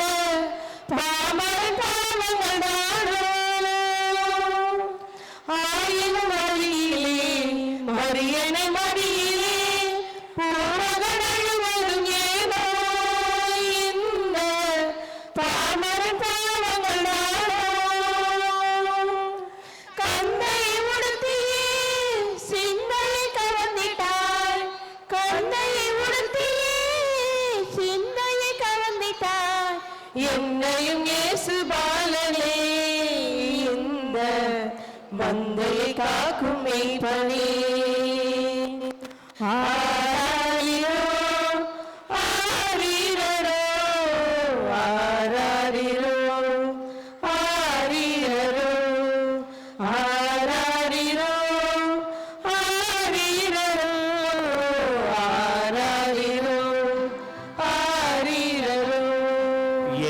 பாமரன் பாவங்கள் தானோ ஆயினும் அருகிலே மரியனை மடியிலே பூமகன் அழுவதும் ஏனோ இந்த பாமரன் பாவங்கள் தானோ. கந்தை உடுத்தியே சிந்தையை கவர்ந்திட்டாய் கந்தையை உடுத்தியே சிந்தையை கவர்ந்திட்டாய் என்னையும் இயேசு பாலனே இந்த மந்தையை காக்கும் மெய்ப்பனே. ஆராரிரோ ஆரிரரோ ஆராரிரோ ஆரிரரோ ஆராரிரோ ஆரிரரோ ஆராரிரோ ஆரிரரோ.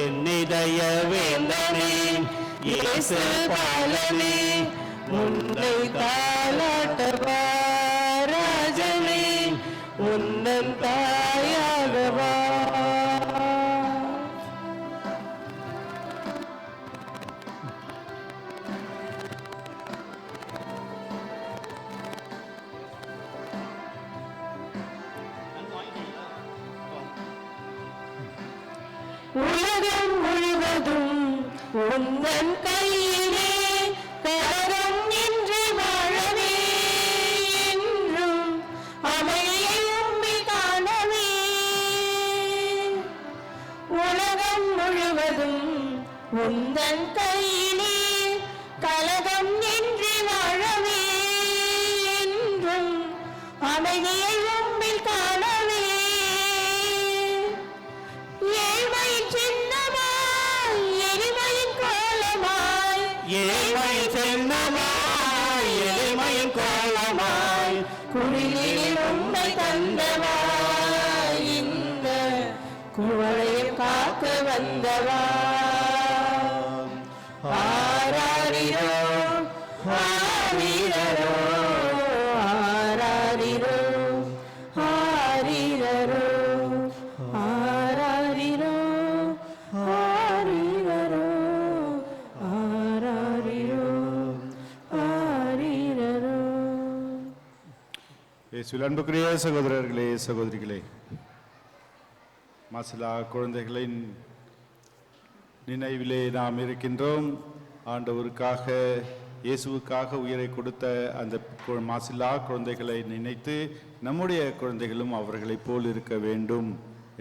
என்னிதய வேந்தனே இயேசு பாலனே உன்னை தாளாட்டவா ராஜனே உன்னன் தாயாகவா. உலகம் முழுவதும் உந்தன் கையிலே கரகம் இன்றி வாழவே என்றும் அமைதியை உம்மில் காணவே. உலகம் முழுவதும் உந்தன் கையிலே கலகம் இன்றி வாழவே என்றும் அமைதியை உம்மில் காணவே. ஏழ்மையின் சின்னமாய் எளிமையின் கோலமாய் ஆண்டவா ஆராரிரோ ஆரிரரோ ஆராரிரோ ஆரிரரோ ஆராரிரோ ஆரிரரோ ஆராரிரோ ஆரிரரோ. இயேசுவில் அன்புக்குரிய சகோதரர்களே சகோதரிகளே, மாசிலா குழந்தைகளின் நினைவிலே நாம் இருக்கின்றோம். ஆண்டவருக்காக இயேசுவுக்காக உயிரை கொடுத்த அந்த மாசிலா குழந்தைகளை நினைத்து நம்முடைய குழந்தைகளும் அவர்களைப் போல் இருக்க வேண்டும்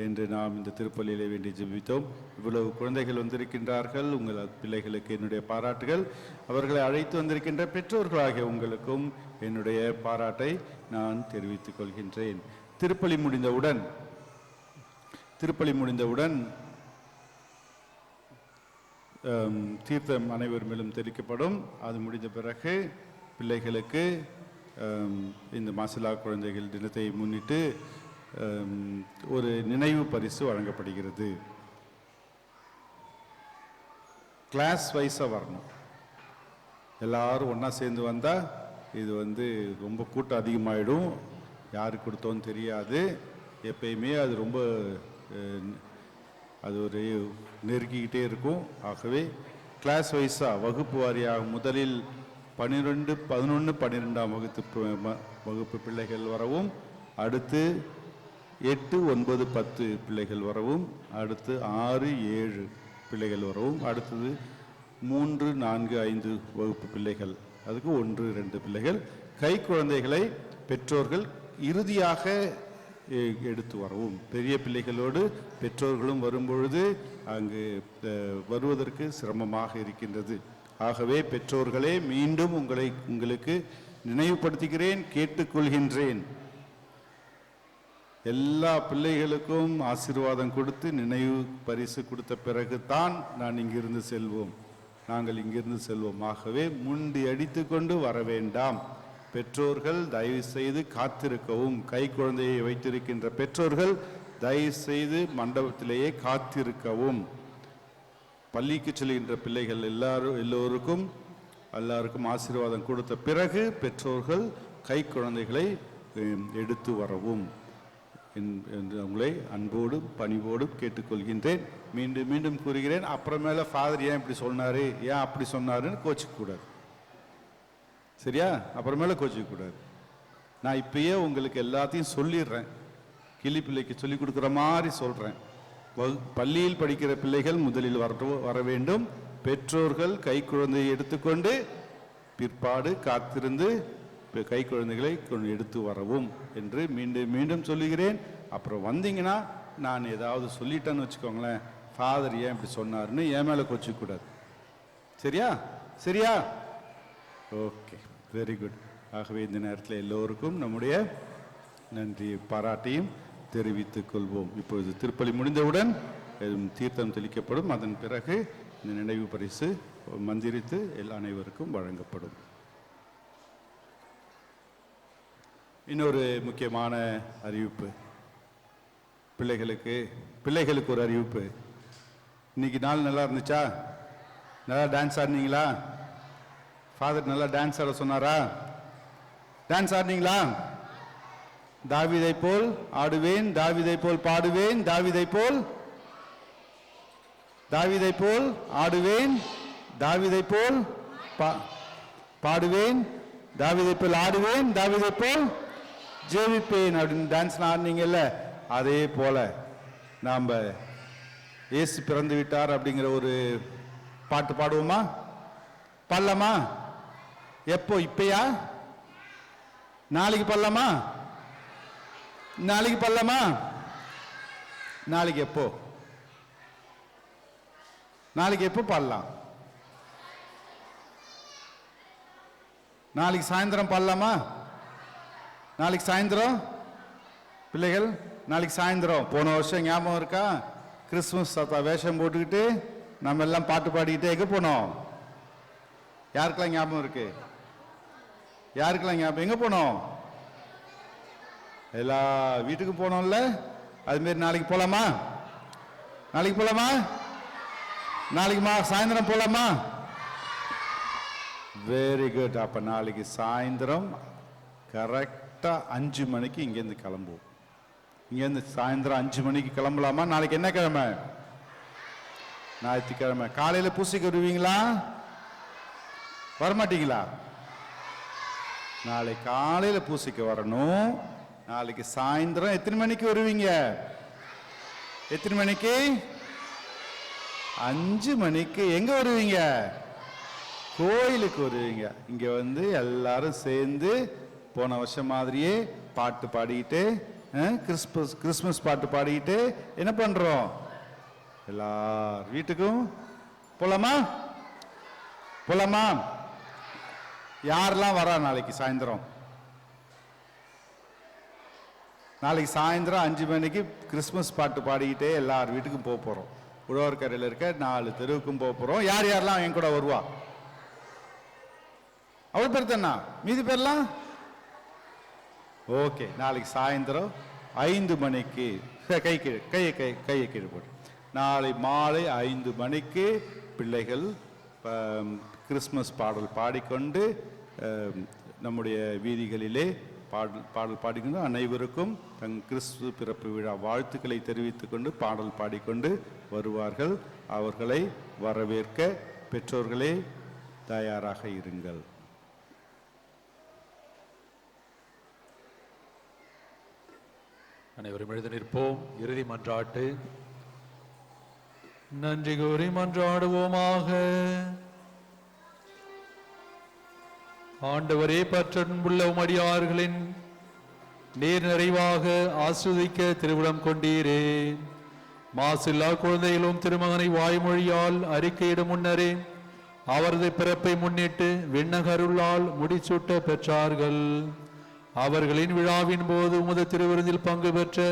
என்று நாம் இந்த திருப்பலியிலே வேண்டி ஜெபித்தோம். இவ்வளவு குழந்தைகள் வந்திருக்கின்றார்கள். உங்கள் பிள்ளைகளுக்கு என்னுடைய பாராட்டுகள். அவர்களை அழைத்து வந்திருக்கின்ற பெற்றோர்களாகிய உங்களுக்கும் என்னுடைய பாராட்டை நான் தெரிவித்துக் கொள்கின்றேன். திருப்பலி முடிந்தவுடன் தீர்த்தம் அனைவர் மேலும் தெளிக்கப்படும். அது முடிந்த பிறகு பிள்ளைகளுக்கு இந்த மாசிலா குழந்தைகள் தினத்தை முன்னிட்டு ஒரு நினைவு பரிசு வழங்கப்படுகிறது. கிளாஸ் வைஸாக வரணும். எல்லாரும் ஒன்றா சேர்ந்து வந்தால் இது ரொம்ப கூட்டம் அதிகமாகிடும். யாருக்கு கொடுத்தோன்னு தெரியாது. எப்பயுமே அது ரொம்ப அது ஒரு நெருக்கிக்கிட்டே இருக்கும். ஆகவே கிளாஸ் வைஸாக வகுப்பு வாரியாக முதலில் 12, 11, 12ஆம் வகுப்பு பிள்ளைகள் வரவும், அடுத்து 8, 9, 10 பிள்ளைகள் வரவும், அடுத்து 6, 7 பிள்ளைகள் வரவும், அடுத்தது 3, 4, 5 வகுப்பு பிள்ளைகள், அதுக்கு 1, 2 பிள்ளைகள். கை குழந்தைகளை பெற்றோர்கள் இறுதியாக எடுத்து வரவும். பெரிய பிள்ளைகளோடு பெற்றோர்களும் வரும்பொழுது அங்கு வருவதற்கு சிரமமாக இருக்கின்றது. ஆகவே பெற்றோர்களே, மீண்டும் உங்களுக்கு நினைவுபடுத்துகிறேன், கேட்டுக்கொள்கின்றேன். எல்லா பிள்ளைகளுக்கும் ஆசீர்வாதம் கொடுத்து நினைவு பரிசு கொடுத்த பிறகு தான் நாங்கள் இங்கிருந்து செல்வோம். ஆகவே முண்டி அடித்து கொண்டு வர வேண்டாம். பெற்றோர்கள் தயவு செய்து காத்திருக்கவும். கை குழந்தையை வைத்திருக்கின்ற பெற்றோர்கள் தயவு செய்து மண்டபத்திலேயே காத்திருக்கவும். பள்ளிக்கு செல்கின்ற பிள்ளைகள் எல்லோருக்கும் ஆசீர்வாதம் கொடுத்த பிறகு பெற்றோர்கள் கை குழந்தைகளை எடுத்து வரவும் என்று உங்களை அன்போடும் பணிவோடும் கேட்டுக்கொள்கின்றேன். மீண்டும் மீண்டும் கூறுகிறேன். அப்புறமேல ஃபாதர் ஏன் இப்படி சொன்னாரு, ஏன் அப்படி சொன்னாருன்னு கோச்சிக்கக்கூடாது. சரியா? அப்புறமேல கோச்சிக்கக்கூடாது. நான் இப்பயே உங்களுக்கு எல்லாத்தையும் சொல்லிடுறேன். கிளி பிள்ளைக்கு சொல்லிக் கொடுக்குற மாதிரி சொல்கிறேன். பள்ளியில் படிக்கிற பிள்ளைகள் முதலில் வர வேண்டும். பெற்றோர்கள் கை குழந்தையை எடுத்துக்கொண்டு பிற்பாடு காத்திருந்து கை குழந்தைகளை எடுத்து வரவும் என்று மீண்டும் மீண்டும் சொல்லுகிறேன். அப்புறம் வந்தீங்கன்னா நான் ஏதாவது சொல்லிட்டேன்னு வச்சுக்கோங்களேன், ஃபாதர் ஏன் இப்படி சொன்னார்னு என் மேலே கோச்சிக்கூடாது. சரியா? Okay, very good. ஆகவே இந்த நேரத்தில் எல்லோருக்கும் நம்முடைய நன்றி பாராட்டையும் தெரிவித்துக் கொள்வோம். இப்பொழுது திருப்பலி முடிந்தவுடன் தீர்த்தம் தெளிக்கப்படும். அதன் பிறகு இந்த நினைவு பரிசு மந்திரித்து அனைவருக்கும் வழங்கப்படும். இன்னொரு முக்கியமான அறிவிப்பு, பிள்ளைகளுக்கு ஒரு அறிவிப்பு. இன்னைக்கு நாள் நல்லா இருந்துச்சா? நல்லா டான்ஸ் ஆடினீங்களா? ஃபாதர் நல்லா டான்ஸ் ஆட சொன்னாரா? டான்ஸ் ஆடினீங்களா? தாவீதை போல் ஆடுவேன், தாவீதை போல் பாடுவேன், தாவீதை போல் ஆடுவேன், தாவீதை போல் பாடுவேன், தாவீதை போல் ஆடுவேன், தாவீதை போல் ஜெபிப்பேன் அப்படின்னு டான்ஸ் ஆடினீங்கல்ல, அதே போல நாம் இயேசு பிறந்து விட்டார் அப்படிங்கிற ஒரு பாட்டு பாடுவோமா? பாடலாமா? எப்போ? இப்பயா? நாளைக்கு பாடலாமா? நாளைக்கு எப்போ? நாளைக்கு எப்போ பாடலாம்? நாளைக்கு சாயந்தரம் பாடலாமா? நாளைக்கு சாயந்தரம் பிள்ளைகள், நாளைக்கு சாயந்தரம். போன வருஷம் ஞாபகம் இருக்கா? கிறிஸ்துமஸ் தாத்தா வேஷம் போட்டுக்கிட்டு நம்ம எல்லாம் பாட்டு பாடிக்கிட்டே எங்கே போனோம்? யாருக்கெல்லாம் ஞாபகம் இருக்கு? யாருக்கெல்லாம் ஞாபகம்? எங்கே போனோம்? எல்லா வீட்டுக்கும் போனோம்ல. அதுமாரி நாளைக்கு போகலாமா? நாளைக்கு சாயந்தரம் போலாமா? Very good. அப்ப நாளைக்கு சாயந்தரம் கரெக்டா 5 மணிக்கு இங்கேருந்து கிளம்புவோம். இங்கேருந்து சாயந்தரம் 5 மணிக்கு கிளம்பலாமா? நாளைக்கு என்ன கிழமை? ஞாயிற்றுக்கிழமை. காலையில பூசைக்கு வருவீங்களா? வரமாட்டீங்களா? நாளைக்கு காலையில பூசைக்கு வரணும். நாளைக்கு சாயந்தரம் எத்தனை மணிக்கு வருவீங்க? எத்தனை மணிக்கு? 5 மணிக்கு. எங்க வருவீங்க? கோயிலுக்கு வருவீங்க. இங்க வந்து எல்லாரும் சேர்ந்து போன வருஷம் மாதிரியே பாட்டு பாடிக்கிட்டு கிறிஸ்மஸ் பாட்டு பாடிக்கிட்டு என்ன பண்றோம்? எல்லார் வீட்டுக்கும் போலாமா? போலாமா? யாரெல்லாம் வரா நாளைக்கு சாயந்தரம்? நாளைக்கு சாயந்தரம் 5 மணிக்கு கிறிஸ்மஸ் பாட்டு பாடிக்கிட்டே எல்லார் வீட்டுக்கும் போக போறோம். உழவர்கரையில் இருக்க 4 தெருவுக்கும் போக போறோம். யார் யாரெல்லாம் என் கூட வருவா? அவள் பேர் தானா? மீதி பேர்லாம் ஓகே. நாளைக்கு சாயந்தரம் 5 மணிக்கு கையை கீழே போட்டு நாளை மாலை 5 மணிக்கு பிள்ளைகள் கிறிஸ்மஸ் பாடல் பாடிக்கொண்டு நம்முடைய வீதிகளிலே பாடல் பாடிக்கொண்டு அனைவருக்கும் தங் கிறிஸ்து பிறப்பு விழா வாழ்த்துக்களை தெரிவித்துக் கொண்டு பாடல் பாடிக்கொண்டு வருவார்கள். அவர்களை வரவேற்க பெற்றோர்களே தயாராக இருங்கள். அனைவரும் எழுந்து நிற்போம். இறுதி மன்றாட்டு. நன்றி கூறி மன்றாடுவோமாக. ஆண்டவரே, பற்றன்புள்ள உமடியார்களின் நீர் நிறைவாக ஆஸ்வதிக்க திருவிழம் கொண்டீரே. மாசில்லா குழந்தைகளும் திருமகனை வாய்மொழியால் அறிக்கையிடும் முன்னரே அவரது பிறப்பை முன்னிட்டு விண்ணகருளால் முடிசூட்ட பெற்றார்கள். அவர்களின் விழாவின் போது உமது திருவிருந்தில் பங்கு பெற்ற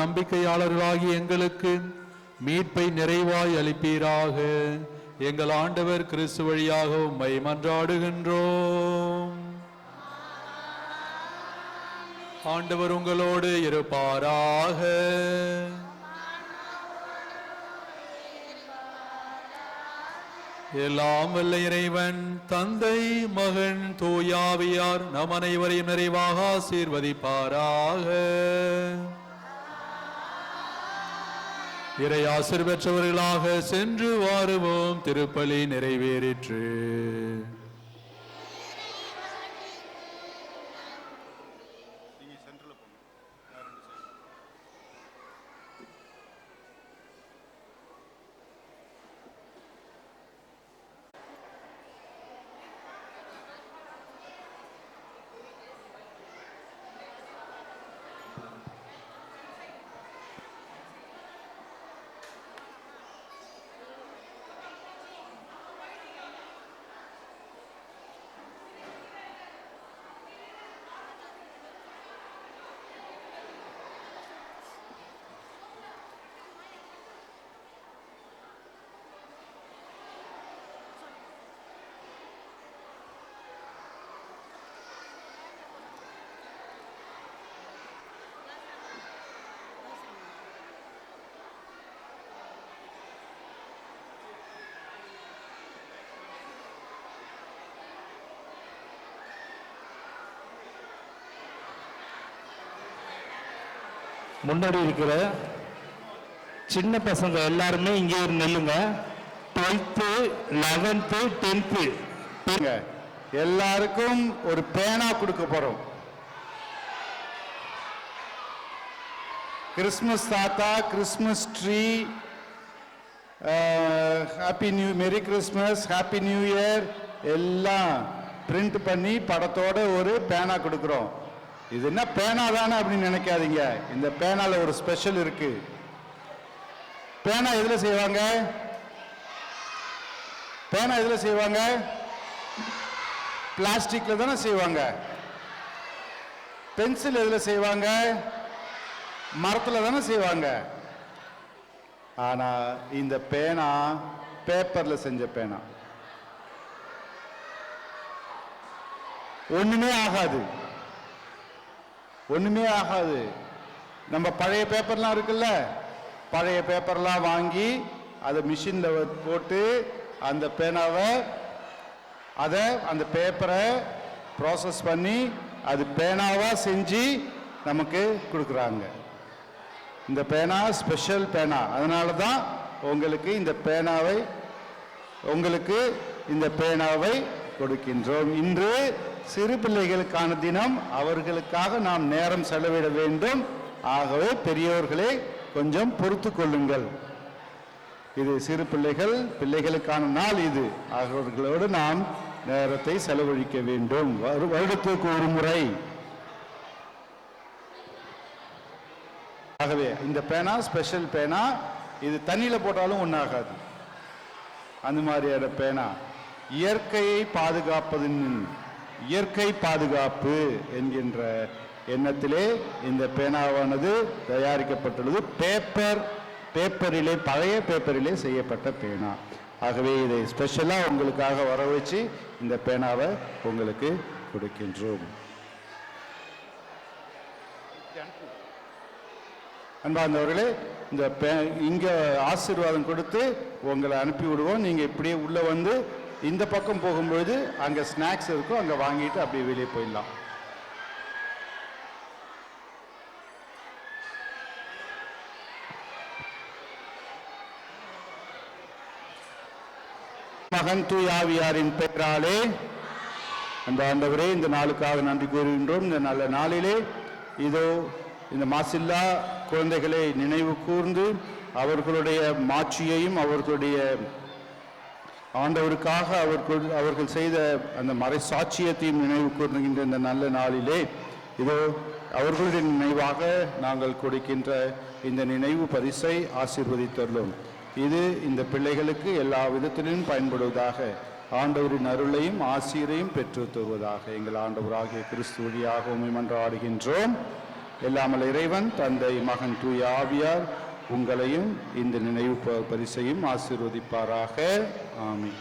நம்பிக்கையாளர்களாகி எங்களுக்கு மீட்பை நிறைவாய் அளிப்பீராக. எங்கள் ஆண்டவர் கிறிஸ்து வழியாக உம்மை மன்றாடுகின்றோம். ஆண்டவர் உங்களோடு இருப்பாராக. எல்லாம் வல்ல இறைவன் தந்தை, மகன், தூயாவியார் நம் அனைவரையும் நிறைவாக ஆசீர்வதிப்பாராக. இறை ஆசீர் பெற்றவர்களாக சென்று வாருவோம். திருப்பலி நிறைவேறிற்று. முன்னாடி இருக்கிற சின்ன பசங்க எல்லாருமே இங்கே ஒரு நில்லுங்க. 12th 11th 10th எல்லாருக்கும் ஒரு பேனா கொடுக்க போறோம். கிறிஸ்மஸ் தாத்தா, கிறிஸ்மஸ் ட்ரீ, ஹாப்பி நியூ, மெரி கிறிஸ்மஸ், ஹாப்பி நியூ இயர் எல்லாம் பிரிண்ட் பண்ணி படத்தோட ஒரு பேனா கொடுக்குறோம். இது என்ன பேனா தானே அப்படின்னு நினைக்காதீங்க. இந்த பேனால ஒரு ஸ்பெஷல் இருக்கு. பேனா எதுல செய்வாங்க? பேனா எதுல செய்வாங்க? பிளாஸ்டிக்ல தானே செய்வாங்க. பென்சில் எதுல செய்வாங்க? மரத்துல தானே செய்வாங்க. ஆனா இந்த பேனா பேப்பர்ல செஞ்ச பேனா. ஒண்ணுமே ஆகாது, ஒண்ணுமே ஆகாது. நம்ம பழைய பேப்பர்லாம் இருக்குல்ல, பழைய பேப்பர்லாம் வாங்கி அதை மிஷினில் போட்டு அந்த பேனாவை அந்த பேப்பரை ப்ராசஸ் பண்ணி அது பேனாவாக செஞ்சு நமக்கு கொடுக்குறாங்க. இந்த பேனா ஸ்பெஷல் பேனா, அதனால தான் உங்களுக்கு இந்த பேனாவை கொடுக்கின்றோம். இன்று சிறு பிள்ளைகளுக்கான தினம், அவர்களுக்காக நாம் நேரம் செலவிட வேண்டும். ஆகவே பெரியோர்களே கொஞ்சம் பொறுத்து கொள்ளுங்கள். இது சிறு பிள்ளைகளுக்கான நாள். இது அவர்களோடு நாம் நேரத்தை செலவழிக்க வேண்டும். வருடத்திற்கு ஒரு முறை. ஆகவே இந்த பேனா ஸ்பெஷல் பேனா, இது தண்ணியில் போட்டாலும் ஒன்றாகாது. அந்த மாதிரியான பேனா. இயற்கையை பாதுகாப்பதின் இயற்கை பாதுகாப்பு என்கின்ற எண்ணத்திலே இந்த பேனாவானது தயாரிக்கப்பட்டுள்ளது. பேப்பரிலே, பழைய பேப்பரிலே செய்யப்பட்ட பேனா. ஆகவே இதை ஸ்பெஷலாக உங்களுக்காக வர வச்சு இந்த பேனாவை உங்களுக்கு கொடுக்கின்றோம். அன்பார்ந்தவர்களே, இங்கே ஆசீர்வாதம் கொடுத்து உங்களை அனுப்பி விடுவோம். நீங்கள் இப்படியே உள்ளே வந்து இந்த பக்கம் போகும்பொழுது அங்கே ஸ்நாக்ஸ் இருக்கும், அங்கே வாங்கிட்டு அப்படியே வெளியே போயிடலாம். மகன் தூய் ஆவியாரின் பெயராலே அந்த ஆண்டவரே, இந்த நாளுக்காக நன்றி கூறுகின்றோம். இந்த நல்ல நாளிலே இதோ இந்த மாசில்லா குழந்தைகளை நினைவு கூர்ந்து அவர்களுடைய மாட்சியையும் அவர்களுடைய ஆண்டவருக்காக அவர்கள் செய்த அந்த மறை சாட்சியத்தையும் நினைவு கூர்கின்ற இந்த நல்ல நாளிலே இதோ அவர்களுடைய நினைவாக நாங்கள் கொடுக்கின்ற இந்த நினைவு பரிசை ஆசீர்வதித்துள்ளோம். இது இந்த பிள்ளைகளுக்கு எல்லா விதத்திலும் பயன்படுவதாக, ஆண்டவரின் அருளையும் ஆசீரையும் பெற்று தருவதாக எங்கள் ஆண்டவராகிய கிறிஸ்து வழியாக உம்மை மன்றாடுகின்றோம். எல்லாமல் இறைவன், தந்தை, மகன், தூய ஆவியார் உங்களையும் இந்த நினைவு பரிசையும் ஆசீர்வதிப்பாராக. ஆமென்.